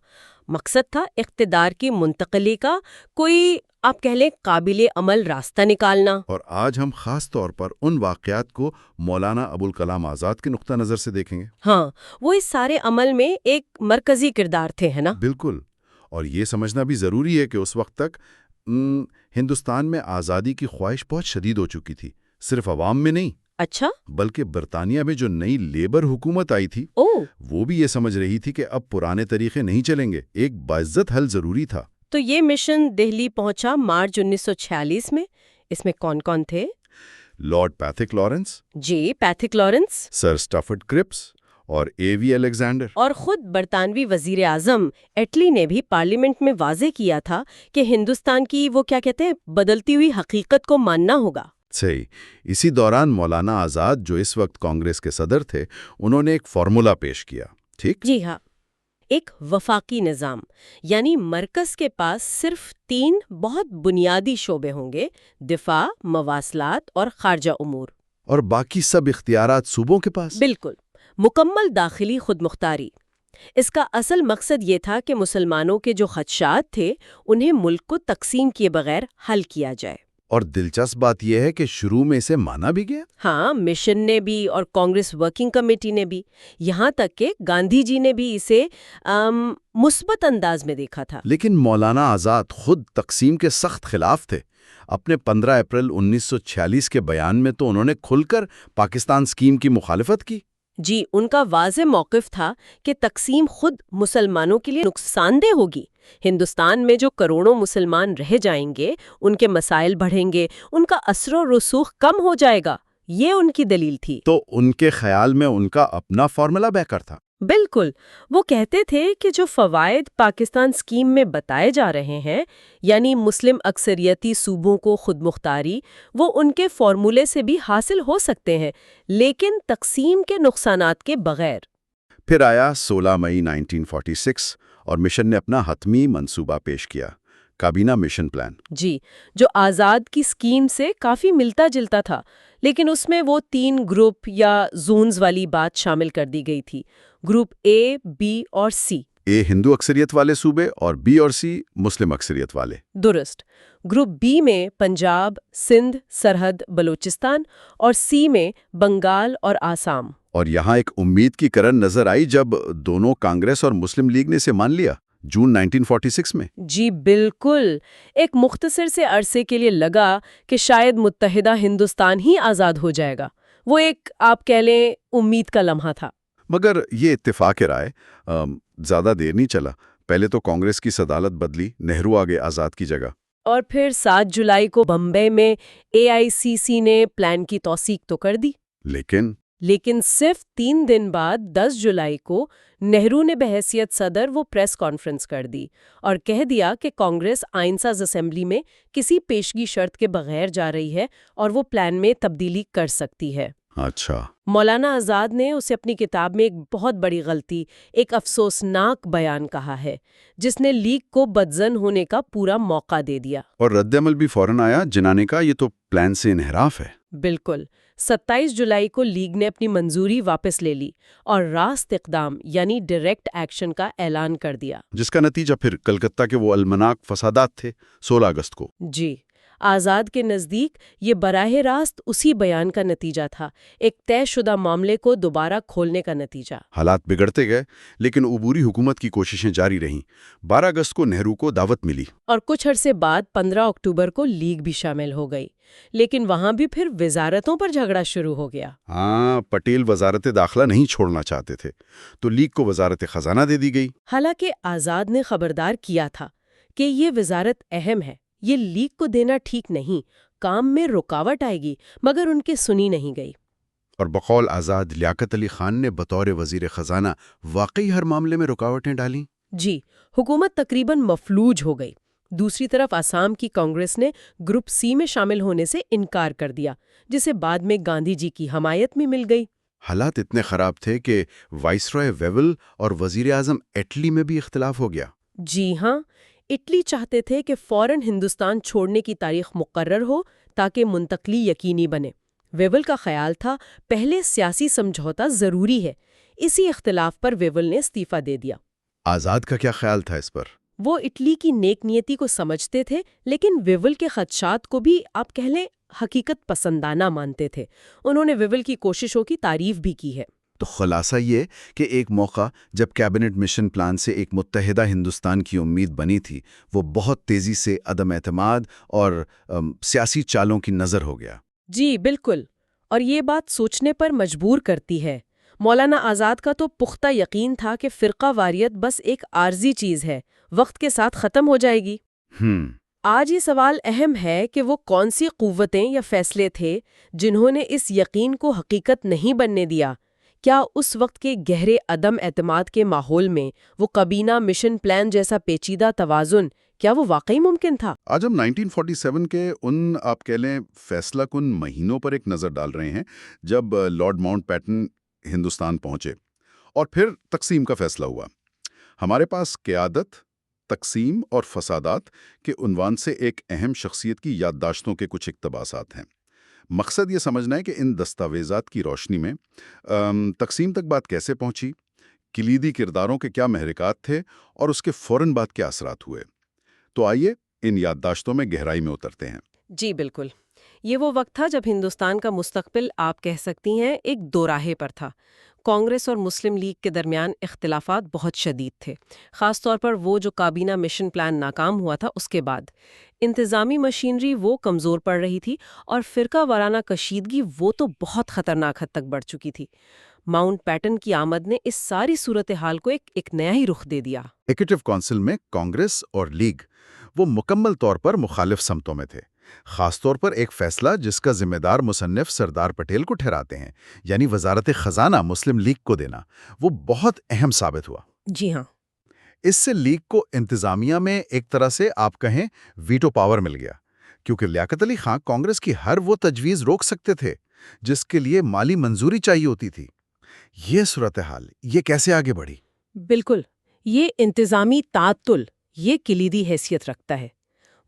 مقصد تھا اقتدار کی منتقلی کا کوئی آپ کہہ لیں قابل عمل راستہ نکالنا۔ اور آج ہم خاص طور پر ان واقعات کو مولانا ابوالکلام آزاد کے نقطہ نظر سے دیکھیں گے۔ ہاں، وہ اس سارے عمل میں ایک مرکزی کردار تھے، ہے نا؟ بالکل، اور یہ سمجھنا بھی ضروری ہے کہ اس وقت تک ہندوستان میں آزادی کی خواہش بہت شدید ہو چکی تھی، صرف عوام میں نہیں۔ اچھا؟ بلکہ برطانیہ میں جو نئی لیبر حکومت آئی تھی وہ بھی یہ سمجھ رہی تھی کہ اب پرانے طریقے نہیں چلیں گے، ایک باعزت حل ضروری تھا۔ تو یہ مشن دہلی پہنچا مارچ 1946 میں۔ اس میں کون کون تھے؟ لارڈ پیتھک لارنس، جی پیتھک لارنس، سر اسٹفرڈ کرپس اور AV الیگزینڈر، اور خود برطانوی وزیر اعظم ایٹلی نے بھی پارلیمنٹ میں واضح کیا تھا کہ ہندوستان کی وہ کیا کہتے ہیں بدلتی ہوئی حقیقت کو ماننا ہوگا۔ صحیح۔ اسی دوران مولانا آزاد جو اس وقت کانگریس کے صدر تھے، انہوں نے ایک فارمولا پیش کیا، ٹھیک؟ جی ہاں، ایک وفاقی نظام، یعنی مرکز کے پاس صرف 3 بہت بنیادی شعبے ہوں گے: دفاع، مواصلات اور خارجہ امور، اور باقی سب اختیارات صوبوں کے پاس۔ بالکل، مکمل داخلی خود مختاری۔ اس کا اصل مقصد یہ تھا کہ مسلمانوں کے جو خدشات تھے انہیں ملک کو تقسیم کیے بغیر حل کیا جائے۔ اور دلچسپ بات یہ ہے کہ شروع میں اسے مانا بھی گیا۔ ہاں، مشن نے بھی اور کانگریس ورکنگ کمیٹی نے بھی، یہاں تک کہ گاندھی جی نے بھی اسے مثبت انداز میں دیکھا تھا۔ لیکن مولانا آزاد خود تقسیم کے سخت خلاف تھے۔ اپنے 15 اپریل 1946 کے بیان میں تو انہوں نے کھل کر پاکستان اسکیم کی مخالفت کی۔ جی، ان کا واضح موقف تھا کہ تقسیم خود مسلمانوں کے لیے نقصان دہ ہوگی۔ ہندوستان میں جو کروڑوں مسلمان رہ جائیں گے، ان کے مسائل بڑھیں گے، ان کا اثر و رسوخ کم ہو جائے گا، یہ ان کی دلیل تھی۔ تو ان کے خیال میں ان کا اپنا فارمولا بیکر تھا۔ بالکل، وہ کہتے تھے کہ جو فوائد پاکستان اسکیم میں بتائے جا رہے ہیں، یعنی مسلم اکثریتی صوبوں کو خود مختاری، وہ ان کے فارمولے سے بھی حاصل ہو سکتے ہیں، لیکن تقسیم کے نقصانات کے بغیر۔ پھر آیا 16 مئی 1946 اور مشن نے اپنا حتمی منصوبہ پیش کیا، کابینہ مشن پلان۔ جی، جو آزاد کی اسکیم سے کافی ملتا جلتا تھا، لیکن اس میں وہ 3 گروپ یا زونز والی بات شامل کر دی گئی تھی: گروپ اے، بی اور سی۔ اے ہندو اکثریت والے صوبے اور بی اور سی مسلم اکثریت والے۔ درست۔ گروپ بی میں پنجاب، سندھ، سرحد، بلوچستان، اور سی میں بنگال اور آسام۔ اور یہاں ایک امید کی کرن نظر آئی جب دونوں کانگریس اور مسلم لیگ نے اسے مان لیا جون 1946 میں۔ جی بالکل، ایک مختصر سے عرصے کے لیے لگا کہ شاید متحدہ ہندوستان ہی آزاد ہو جائے گا۔ وہ ایک، آپ کہہ لیں، امید کا لمحہ تھا۔ مگر یہ اتفاق رائے زیادہ دیر نہیں چلا۔ پہلے تو کانگریس کی صدالت بدلی، نہرو آگے آزاد کی جگہ۔ اور پھر 7 جولائی کو بمبئی میں AICC نے پلان کی توثیق تو کر دی، لیکن صرف 3 دن بعد 10 جولائی کو نہرو نے بحیثیت صدر وہ پریس کانفرنس کر دی اور کہہ دیا کہ کانگریس آئین ساز اسمبلی میں کسی پیشگی شرط کے بغیر جا رہی ہے اور وہ پلان میں تبدیلی کر سکتی ہے۔ اچھا۔ مولانا آزاد نے اسے اپنی کتاب میں ایک بہت بڑی غلطی، ایک افسوسناک بیان کہا ہے، جس نے لیگ کو بدظن ہونے کا پورا موقع دے دیا۔ اور رد عمل بھی فوراً آیا جنانے کا، یہ تو پلان سے انحراف ہے۔ بالکل۔ 27 جولائی کو لیگ نے اپنی منظوری واپس لے لی اور راست اقدام یعنی ڈائریکٹ ایکشن کا اعلان کر دیا، جس کا نتیجہ پھر کلکتہ کے وہ المناک فسادات تھے 16 اگست کو۔ جی، آزاد کے نزدیک یہ براہ راست اسی بیان کا نتیجہ تھا، ایک طے شدہ معاملے کو دوبارہ کھولنے کا نتیجہ۔ حالات بگڑتے گئے، لیکن عبوری حکومت کی کوششیں جاری رہیں۔ 12 اگست کو نہرو کو دعوت ملی، اور کچھ عرصے بعد 15 اکتوبر کو لیگ بھی شامل ہو گئی، لیکن وہاں بھی پھر وزارتوں پر جھگڑا شروع ہو گیا۔ ہاں، پٹیل وزارت داخلہ نہیں چھوڑنا چاہتے تھے، تو لیگ کو وزارت خزانہ دے دی گئی۔ حالانکہ آزاد نے خبردار کیا تھا کہ یہ وزارت اہم ہے، یہ لیگ کو دینا ٹھیک نہیں، کام میں رکاوٹ آئے گی، مگر ان کے سنی نہیں گئی۔ اور بقول آزاد، لیاقت علی خان نے بطور وزیر خزانہ واقعی ہر معاملے میں رکاوٹیں ڈالیں۔ جی، حکومت تقریباً مفلوج ہو گئی۔ دوسری طرف آسام کی کانگریس نے گروپ سی میں شامل ہونے سے انکار کر دیا، جسے بعد میں گاندھی جی کی حمایت بھی مل گئی۔ حالات اتنے خراب تھے کہ وائسرائے ویول اور وزیر اعظم اٹلی میں بھی اختلاف ہو گیا۔ جی ہاں، اٹلی چاہتے تھے کہ فوراً ہندوستان چھوڑنے کی تاریخ مقرر ہو تاکہ منتقلی یقینی بنے۔ ویول کا خیال تھا پہلے سیاسی سمجھوتا ضروری ہے۔ اسی اختلاف پر ویول نے استعفیٰ دے دیا۔ آزاد کا کیا خیال تھا اس پر؟ وہ اٹلی کی نیک نیتی کو سمجھتے تھے، لیکن ویول کے خدشات کو بھی آپ کہہ لیں حقیقت پسندانہ مانتے تھے۔ انہوں نے ویول کی کوششوں کی تعریف بھی کی ہے۔ تو خلاصہ یہ کہ ایک موقع جب کیبنٹ مشن پلان سے ایک متحدہ ہندوستان کی امید بنی تھی، وہ بہت تیزی سے عدم اعتماد اور سیاسی چالوں کی نظر ہو گیا۔ جی بالکل، اور یہ بات سوچنے پر مجبور کرتی ہے۔ مولانا آزاد کا تو پختہ یقین تھا کہ فرقہ واریت بس ایک عارضی چیز ہے، وقت کے ساتھ ختم ہو جائے گی۔ آج یہ سوال اہم ہے کہ وہ کون سی قوتیں یا فیصلے تھے جنہوں نے اس یقین کو حقیقت نہیں بننے دیا؟ کیا اس وقت کے گہرے عدم اعتماد کے ماحول میں وہ کابینہ مشن پلان جیسا پیچیدہ توازن کیا وہ واقعی ممکن تھا؟ آج ہم 1947 کے ان آپ کہہ لیں فیصلہ کن مہینوں پر ایک نظر ڈال رہے ہیں جب لارڈ ماؤنٹ پیٹن ہندوستان پہنچے اور پھر تقسیم کا فیصلہ ہوا۔ ہمارے پاس قیادت، تقسیم اور فسادات کے عنوان سے ایک اہم شخصیت کی یادداشتوں کے کچھ اقتباسات ہیں۔ مقصد یہ سمجھنا ہے کہ ان دستاویزات کی روشنی میں تقسیم تک بات کیسے پہنچی، کلیدی کرداروں کے کیا محرکات تھے اور اس کے فوراً بعد کیا اثرات ہوئے۔ تو آئیے ان یادداشتوں میں گہرائی میں اترتے ہیں۔ جی بالکل، یہ وہ وقت تھا جب ہندوستان کا مستقبل آپ کہہ سکتی ہیں ایک دوراہے پر تھا۔ کانگریس اور مسلم لیگ کے درمیان اختلافات بہت شدید تھے، خاص طور پر وہ جو کابینہ مشن پلان ناکام ہوا تھا اس کے بعد۔ انتظامی مشینری وہ کمزور پڑ رہی تھی اور فرقہ وارانہ کشیدگی وہ تو بہت خطرناک حد تک بڑھ چکی تھی۔ ماؤنٹ بیٹن کی آمد نے اس ساری صورتحال کو ایک نیا ہی رخ دے دیا۔ ایگزیکٹو کونسل میں کانگریس اور لیگ وہ مکمل طور پر مخالف سمتوں میں تھے، خاص طور پر ایک فیصلہ جس کا ذمہ دار مصنف سردار پٹیل کو ٹھہراتے ہیں، یعنی وزارت خزانہ مسلم لیگ کو دینا، وہ بہت اہم ثابت ہوا۔ جی ہاں، اس سے لیگ کو انتظامیہ میں ایک طرح سے آپ کہیں ویٹو پاور مل گیا، کیونکہ لیاقت علی خان کانگریس کی ہر وہ تجویز روک سکتے تھے جس کے لیے مالی منظوری چاہیے ہوتی تھی۔ یہ صورتحال یہ کیسے آگے بڑھی؟ بالکل، یہ انتظامی تعطل یہ کلیدی حیثیت رکھتا ہے۔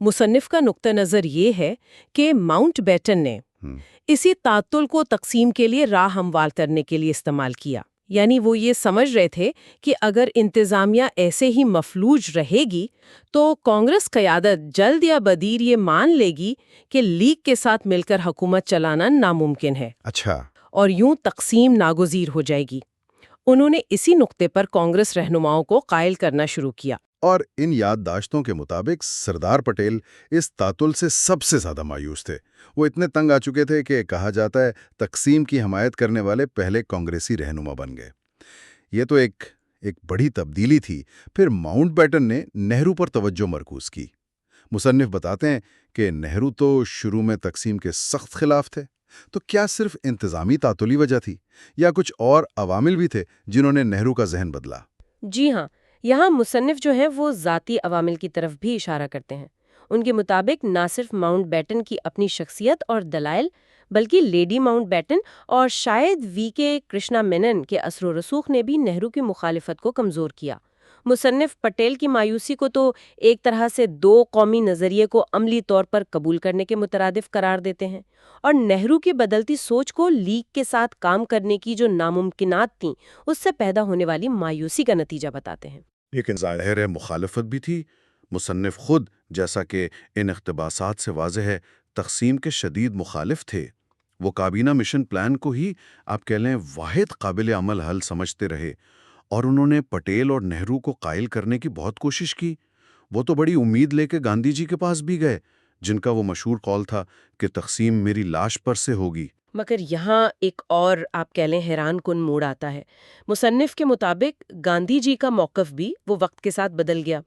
مصنف کا نقطہ نظر یہ ہے کہ ماؤنٹ بیٹن نے اسی تعطل کو تقسیم کے لیے راہ ہموار کرنے کے لیے استعمال کیا، یعنی وہ یہ سمجھ رہے تھے کہ اگر انتظامیہ ایسے ہی مفلوج رہے گی تو کانگریس قیادت جلد یا بدیر یہ مان لے گی کہ لیگ کے ساتھ مل کر حکومت چلانا ناممکن ہے، اچھا، اور یوں تقسیم ناگزیر ہو جائے گی۔ انہوں نے اسی نقطے پر کانگریس رہنماؤں کو قائل کرنا شروع کیا۔ اور ان یادداشتوں کے مطابق سردار پٹیل اس تعطل سے سب سے زیادہ مایوس تھے۔ وہ اتنے تنگ آ چکے تھے کہ کہا جاتا ہے تقسیم کی حمایت کرنے والے پہلے کانگریسی رہنما بن گئے۔ یہ تو ایک بڑی تبدیلی تھی۔ پھر ماؤنٹ بیٹن نے نہرو پر توجہ مرکوز کی۔ مصنف بتاتے ہیں کہ نہرو تو شروع میں تقسیم کے سخت خلاف تھے، تو کیا صرف انتظامی تعطلی وجہ تھی یا کچھ اور عوامل بھی تھے جنہوں نے نہرو کا ذہن بدلا؟ جی ہاں، یہاں مصنف جو ہے وہ ذاتی عوامل کی طرف بھی اشارہ کرتے ہیں۔ ان کے مطابق نہ صرف ماؤنٹ بیٹن کی اپنی شخصیت اور دلائل، بلکہ لیڈی ماؤنٹ بیٹن اور شاید وی کے کرشنا مینن کے اثر و رسوخ نے بھی نہرو کی مخالفت کو کمزور کیا۔ مصنف پٹیل کی مایوسی کو تو ایک طرح سے دو قومی نظریے کو عملی طور پر قبول کرنے کے مترادف قرار دیتے ہیں، اور نہرو کی بدلتی سوچ کو لیگ کے ساتھ کام کرنے کی جو ناممکنات تھیں اس سے پیدا ہونے والی مایوسی کا نتیجہ بتاتے ہیں۔ لیکن ظاہر ہے مخالفت بھی تھی۔ مصنف خود، جیسا کہ ان اقتباسات سے واضح ہے، تقسیم کے شدید مخالف تھے۔ وہ کابینہ مشن پلان کو ہی آپ کہہ لیں واحد قابل عمل حل سمجھتے رہے، اور انہوں نے پٹیل اور نہرو کو قائل کرنے کی بہت کوشش کی۔ وہ تو بڑی امید لے کے گاندھی جی کے پاس بھی گئے، جن کا وہ مشہور قول تھا کہ تقسیم میری لاش پر سے ہوگی۔ مگر یہاں ایک اور آپ کہہ لیں حیران کن موڑ آتا ہے۔ مصنف کے مطابق گاندھی جی کا موقف بھی وہ وقت کے ساتھ بدل گیا۔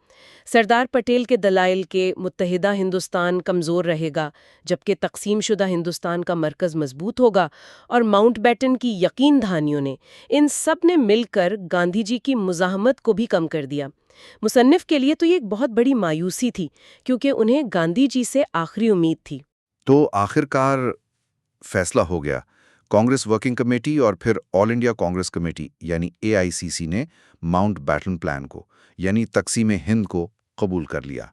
سردار پٹیل کے دلائل کے متحدہ ہندوستان کمزور رہے گا جبکہ تقسیم شدہ ہندوستان کا مرکز مضبوط ہوگا، اور ماؤنٹ بیٹن کی یقین دہانیوں نے، ان سب نے مل کر گاندھی جی کی مزاحمت کو بھی کم کر دیا۔ مصنف کے لیے تو یہ ایک بہت بڑی مایوسی تھی، کیونکہ انہیں گاندھی جی سے آخری امید تھی۔ تو آخر کار فیصلہ ہو گیا۔ کانگریس ورکنگ کمیٹی اور پھر آل انڈیا کانگریس کمیٹی یعنی AICC نے ماؤنٹ بیٹن پلان کو یعنی تقسیم ہند کو قبول کر لیا۔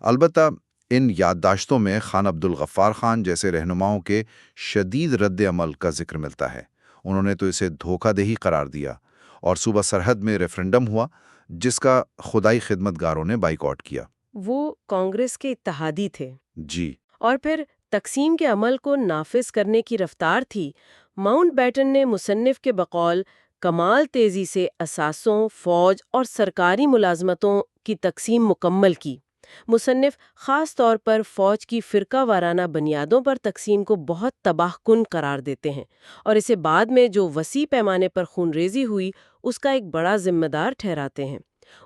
البتہ ان یادداشتوں میں خان عبد الغفار خان جیسے رہنماؤں کے شدید رد عمل کا ذکر ملتا ہے۔ انہوں نے تو اسے دھوکہ دہی قرار دیا، اور صوبہ سرحد میں ریفرنڈم ہوا جس کا خدائی خدمتگاروں نے بائیکاٹ کیا۔ وہ کانگریس کے اتحادی تھے۔ جی، اور پھر تقسیم کے عمل کو نافذ کرنے کی رفتار تھی۔ ماؤنٹ بیٹن نے مصنف کے بقول کمال تیزی سے اثاثوں، فوج اور سرکاری ملازمتوں کی تقسیم مکمل کی۔ مصنف خاص طور پر فوج کی فرقہ وارانہ بنیادوں پر تقسیم کو بہت تباہ کن قرار دیتے ہیں، اور اسے بعد میں جو وسیع پیمانے پر خون ریزی ہوئی اس کا ایک بڑا ذمہ دار ٹھہراتے ہیں۔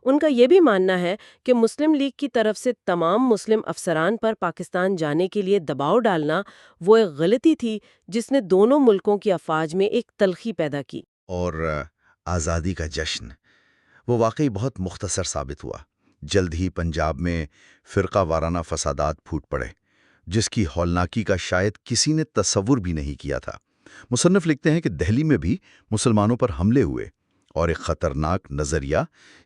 ان کا یہ بھی ماننا ہے کہ مسلم لیگ کی طرف سے تمام مسلم افسران پر پاکستان جانے کے لیے دباؤ ڈالنا وہ ایک غلطی تھی جس نے دونوں ملکوں کی افواج میں ایک تلخی پیدا کی۔ اور آزادی کا جشن وہ واقعی بہت مختصر ثابت ہوا۔ جلد ہی پنجاب میں فرقہ وارانہ فسادات پھوٹ پڑے، جس کی ہولناکی کا شاید کسی نے تصور بھی نہیں کیا تھا۔ مصنف لکھتے ہیں کہ دہلی میں بھی مسلمانوں پر حملے ہوئے، اور ایک خطرناک نظریہ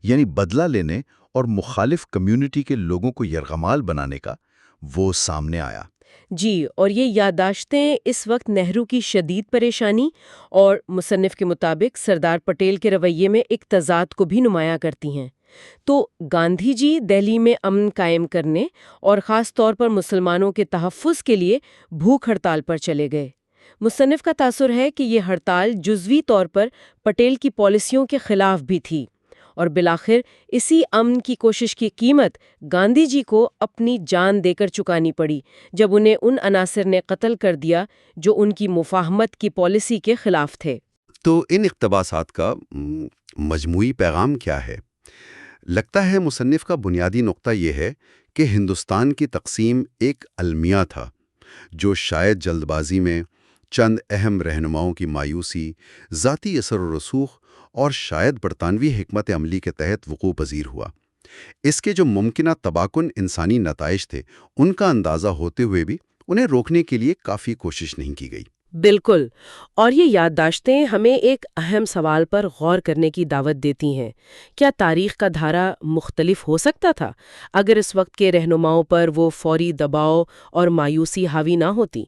یعنی بدلہ لینے اور مخالف کمیونٹی کے لوگوں کو یرغمال بنانے کا وہ سامنے آیا۔ جی، اور یہ یادداشتیں اس وقت نہرو کی شدید پریشانی اور مصنف کے مطابق سردار پٹیل کے رویے میں ایک تضاد کو بھی نمایاں کرتی ہیں۔ تو گاندھی جی دہلی میں امن قائم کرنے اور خاص طور پر مسلمانوں کے تحفظ کے لیے بھوک ہڑتال پر چلے گئے۔ مصنف کا تاثر ہے کہ یہ ہڑتال جزوی طور پر پٹیل کی پالیسیوں کے خلاف بھی تھی، اور بالآخر اسی امن کی کوشش کی قیمت گاندھی جی کو اپنی جان دے کر چکانی پڑی جب انہیں ان عناصر نے قتل کر دیا جو ان کی مفاہمت کی پالیسی کے خلاف تھے۔ تو ان اقتباسات کا مجموعی پیغام کیا ہے؟ لگتا ہے مصنف کا بنیادی نقطہ یہ ہے کہ ہندوستان کی تقسیم ایک المیہ تھا جو شاید جلد بازی میں چند اہم رہنماؤں کی مایوسی، ذاتی اثر و رسوخ اور شاید برطانوی حکمت عملی کے تحت وقوع پذیر ہوا۔ اس کے جو ممکنہ تباکن انسانی نتائج تھے ان کا اندازہ ہوتے ہوئے بھی انہیں روکنے کے لیے کافی کوشش نہیں کی گئی۔ بالکل، اور یہ یادداشتیں ہمیں ایک اہم سوال پر غور کرنے کی دعوت دیتی ہیں۔ کیا تاریخ کا دھارا مختلف ہو سکتا تھا اگر اس وقت کے رہنماؤں پر وہ فوری دباؤ اور مایوسی حاوی نہ ہوتی؟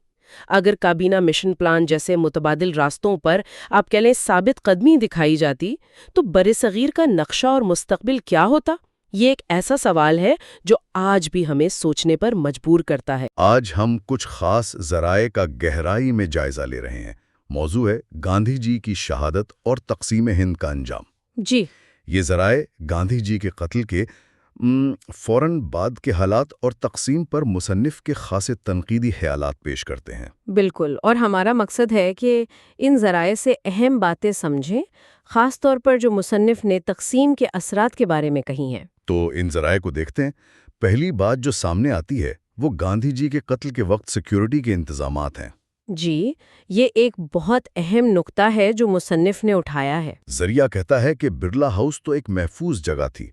اگر کابینہ مشن پلان جیسے متبادل راستوں پر آپ کہہ لیں ثابت قدمی دکھائی جاتی تو برصغیر کا نقشہ اور مستقبل کیا ہوتا؟ یہ ایک ایسا سوال ہے جو آج بھی ہمیں سوچنے پر مجبور کرتا ہے۔ آج ہم کچھ خاص ذرائع کا گہرائی میں جائزہ لے رہے ہیں۔ موضوع ہے گاندھی جی کی شہادت اور تقسیم ہند کا انجام۔ جی، یہ ذرائع گاندھی جی کے قتل کے فوراً بعد کے حالات اور تقسیم پر مصنف کے خاصے تنقیدی خیالات پیش کرتے ہیں۔ بالکل، اور ہمارا مقصد ہے کہ ان ذرائع سے اہم باتیں سمجھیں، خاص طور پر جو مصنف نے تقسیم کے اثرات کے بارے میں کہی ہیں۔ تو ان ذرائع کو دیکھتے ہیں۔ پہلی بات جو سامنے آتی ہے وہ گاندھی جی کے قتل کے وقت سیکیورٹی کے انتظامات ہیں۔ جی، یہ ایک بہت اہم نقطہ ہے جو مصنف نے اٹھایا ہے۔ ذریعہ کہتا ہے کہ برلا ہاؤس تو ایک محفوظ جگہ تھی،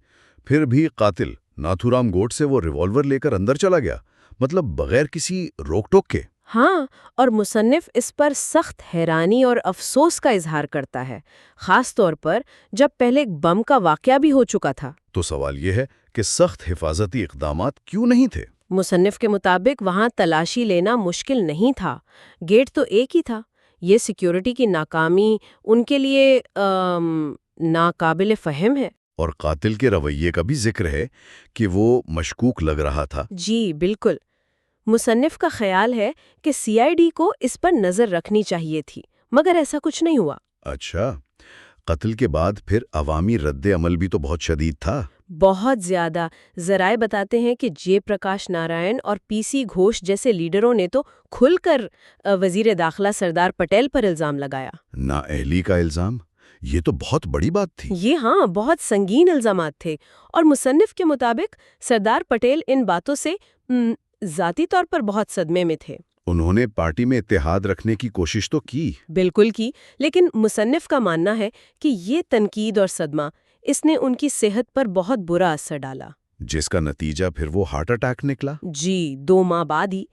پھر بھی قاتل ناتھورام گوڈ سے وہ ریوالور لے کر اندر چلا گیا، مطلب بغیر کسی روک ٹوک کے۔ ہاں، اور مصنف اس پر سخت حیرانی اور افسوس کا اظہار کرتا ہے، خاص طور پر جب پہلے ایک بم کا واقعہ بھی ہو چکا تھا۔ تو سوال یہ ہے کہ سخت حفاظتی اقدامات کیوں نہیں تھے؟ مصنف کے مطابق وہاں تلاشی لینا مشکل نہیں تھا، گیٹ تو ایک ہی تھا۔ یہ سیکیورٹی کی ناکامی ان کے لیے ناقابل فہم ہے۔ اور قاتل کے رویے کا بھی ذکر ہے کہ وہ مشکوک لگ رہا تھا۔ جی بالکل، مصنف کا خیال ہے کہ سی آئی ڈی کو اس پر نظر رکھنی چاہیے تھی، مگر ایسا کچھ نہیں ہوا۔ اچھا، قتل کے بعد پھر عوامی رد عمل بھی تو بہت شدید تھا۔ بہت زیادہ۔ ذرائع بتاتے ہیں کہ جے پرکاش نارائن اور پی سی گھوش جیسے لیڈروں نے تو کھل کر وزیر داخلہ سردار پٹیل پر الزام لگایا۔ نااہلی کا الزام، یہ تو بہت بڑی بات تھی۔ یہ ہاں بہت سنگین الزامات تھے، اور مصنف کے مطابق سردار پٹیل ان باتوں سے ذاتی طور پر بہت صدمے میں تھے۔ انہوں نے پارٹی میں اتحاد رکھنے کی کوشش تو کی۔ بالکل کی، لیکن مصنف کا ماننا ہے کہ یہ تنقید اور صدمہ اس نے ان کی صحت پر بہت برا اثر ڈالا، جس کا نتیجہ پھر وہ ہارٹ اٹیک نکلا۔ جی 2 ماہ بعد ہی۔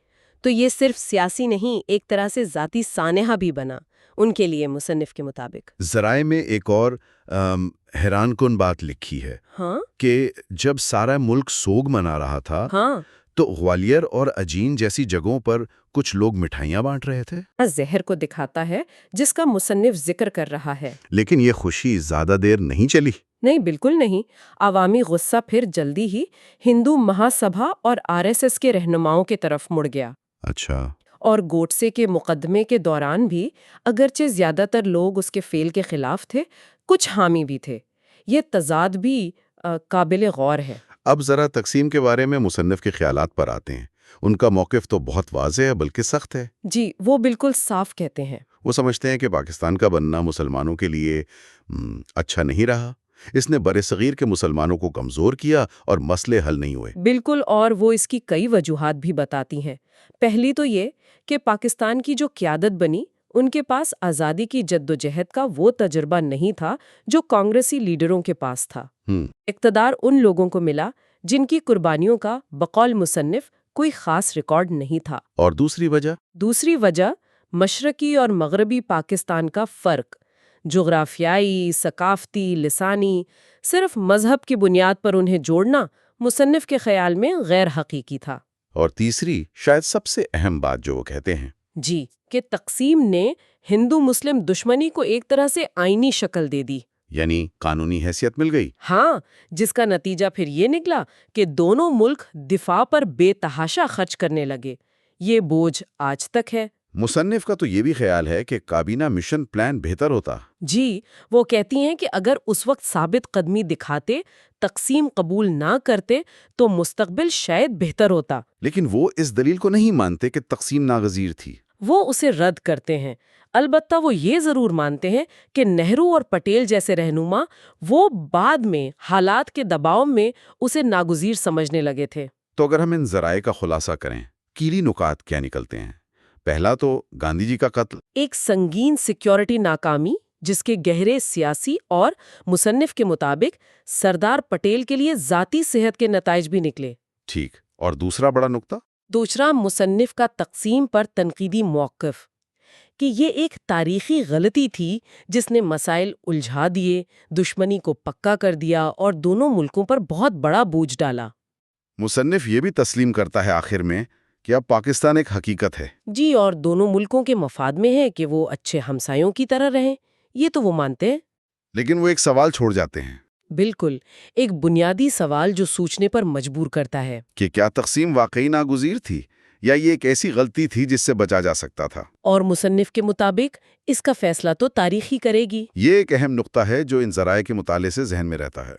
تو یہ صرف سیاسی نہیں، ایک طرح سے ذاتی سانحہ بھی بنا ان کے لیے مصنف کے مطابق۔ ذرائع میں ایک اور حیران کن بات لکھی ہے ہاں کہ جب سارا ملک سوگ منا رہا تھا ہاں، تو گوالیر اور اجین جیسی جگہوں پر کچھ لوگ مٹھائیاں بانٹ رہے تھے۔ زہر کو دکھاتا ہے جس کا مصنف ذکر کر رہا ہے۔ لیکن یہ خوشی زیادہ دیر نہیں چلی۔ نہیں، بالکل نہیں۔ عوامی غصہ پھر جلدی ہی ہندو مہا سبھا اور RSS کے رہنماؤں کی طرف مڑ گیا۔ اچھا، اور گوڈسے کے مقدمے کے دوران بھی اگرچہ زیادہ تر لوگ اس کے فعل کے خلاف تھے، کچھ حامی بھی تھے۔ یہ تضاد بھی قابل غور ہے۔ اب ذرا تقسیم کے بارے میں مصنف کے خیالات پر آتے ہیں۔ ان کا موقف تو بہت واضح ہے بلکہ سخت ہے۔ جی، وہ بالکل صاف کہتے ہیں۔ وہ سمجھتے ہیں کہ پاکستان کا بننا مسلمانوں کے لیے اچھا نہیں رہا۔ اس نے برصغیر کے مسلمانوں کو کمزور کیا اور مسئلے حل نہیں ہوئے۔ بالکل، اور وہ اس کی کئی وجوہات بھی بتاتی ہیں۔ پہلی تو یہ کہ پاکستان کی جو قیادت بنی، ان کے پاس آزادی کی جدوجہد کا وہ تجربہ نہیں تھا جو کانگریسی لیڈروں کے پاس تھا۔ اقتدار ان لوگوں کو ملا جن کی قربانیوں کا بقول مصنف کوئی خاص ریکارڈ نہیں تھا۔ اور دوسری وجہ مشرقی اور مغربی پاکستان کا فرق، جغرافیائی، ثقافتی، لسانی، صرف مذہب کی بنیاد پر انہیں جوڑنا مصنف کے خیال میں غیر حقیقی تھا۔ اور تیسری شاید سب سے اہم بات جو وہ کہتے ہیں، جی، کہ تقسیم نے ہندو مسلم دشمنی کو ایک طرح سے آئینی شکل دے دی، یعنی قانونی حیثیت مل گئی۔ ہاں، جس کا نتیجہ پھر یہ نکلا کہ دونوں ملک دفاع پر بے تحاشا خرچ کرنے لگے۔ یہ بوجھ آج تک ہے۔ مصنف کا تو یہ بھی خیال ہے کہ کابینہ مشن پلان بہتر ہوتا۔ جی، وہ کہتی ہیں کہ اگر اس وقت ثابت قدمی دکھاتے، تقسیم قبول نہ کرتے تو مستقبل شاید بہتر ہوتا۔ لیکن وہ اس دلیل کو نہیں مانتے کہ تقسیم ناگزیر تھی۔ وہ اسے رد کرتے ہیں۔ البتہ وہ یہ ضرور مانتے ہیں کہ نہرو اور پٹیل جیسے رہنما وہ بعد میں حالات کے دباؤ میں اسے ناگزیر سمجھنے لگے تھے۔ تو اگر ہم ان ذرائع کا خلاصہ کریں، کیلی نکات کیا نکلتے ہیں؟ پہلا تو گاندھی جی کا قتل ایک سنگین سیکیورٹی ناکامی جس کے گہرے سیاسی اور مصنف کے مطابق سردار پٹیل کے لیے ذاتی صحت کے نتائج بھی نکلے۔ ٹھیک، اور دوسرا بڑا نقطہ؟ دوسرا مصنف کا تقسیم پر تنقیدی موقف، کہ یہ ایک تاریخی غلطی تھی جس نے مسائل الجھا دیے، دشمنی کو پکا کر دیا اور دونوں ملکوں پر بہت بڑا بوجھ ڈالا۔ مصنف یہ بھی تسلیم کرتا ہے آخر میں کہ اب پاکستان ایک حقیقت ہے۔ جی، اور دونوں ملکوں کے مفاد میں ہے کہ وہ اچھے ہمسایوں کی طرح رہیں، یہ تو وہ مانتے ہیں۔ لیکن وہ ایک سوال چھوڑ جاتے ہیں بالکل، ایک بنیادی سوال جو سوچنے پر مجبور کرتا ہے۔ کہ کیا تقسیم واقعی ناگزیر تھی یا یہ ایک ایسی غلطی تھی جس سے بچا جا سکتا تھا؟ اور مصنف کے مطابق اس کا فیصلہ تو تاریخ ہی کرے گی۔ یہ ایک اہم نقطہ ہے جو ان ذرائع کے مطالعے سے ذہن میں رہتا ہے۔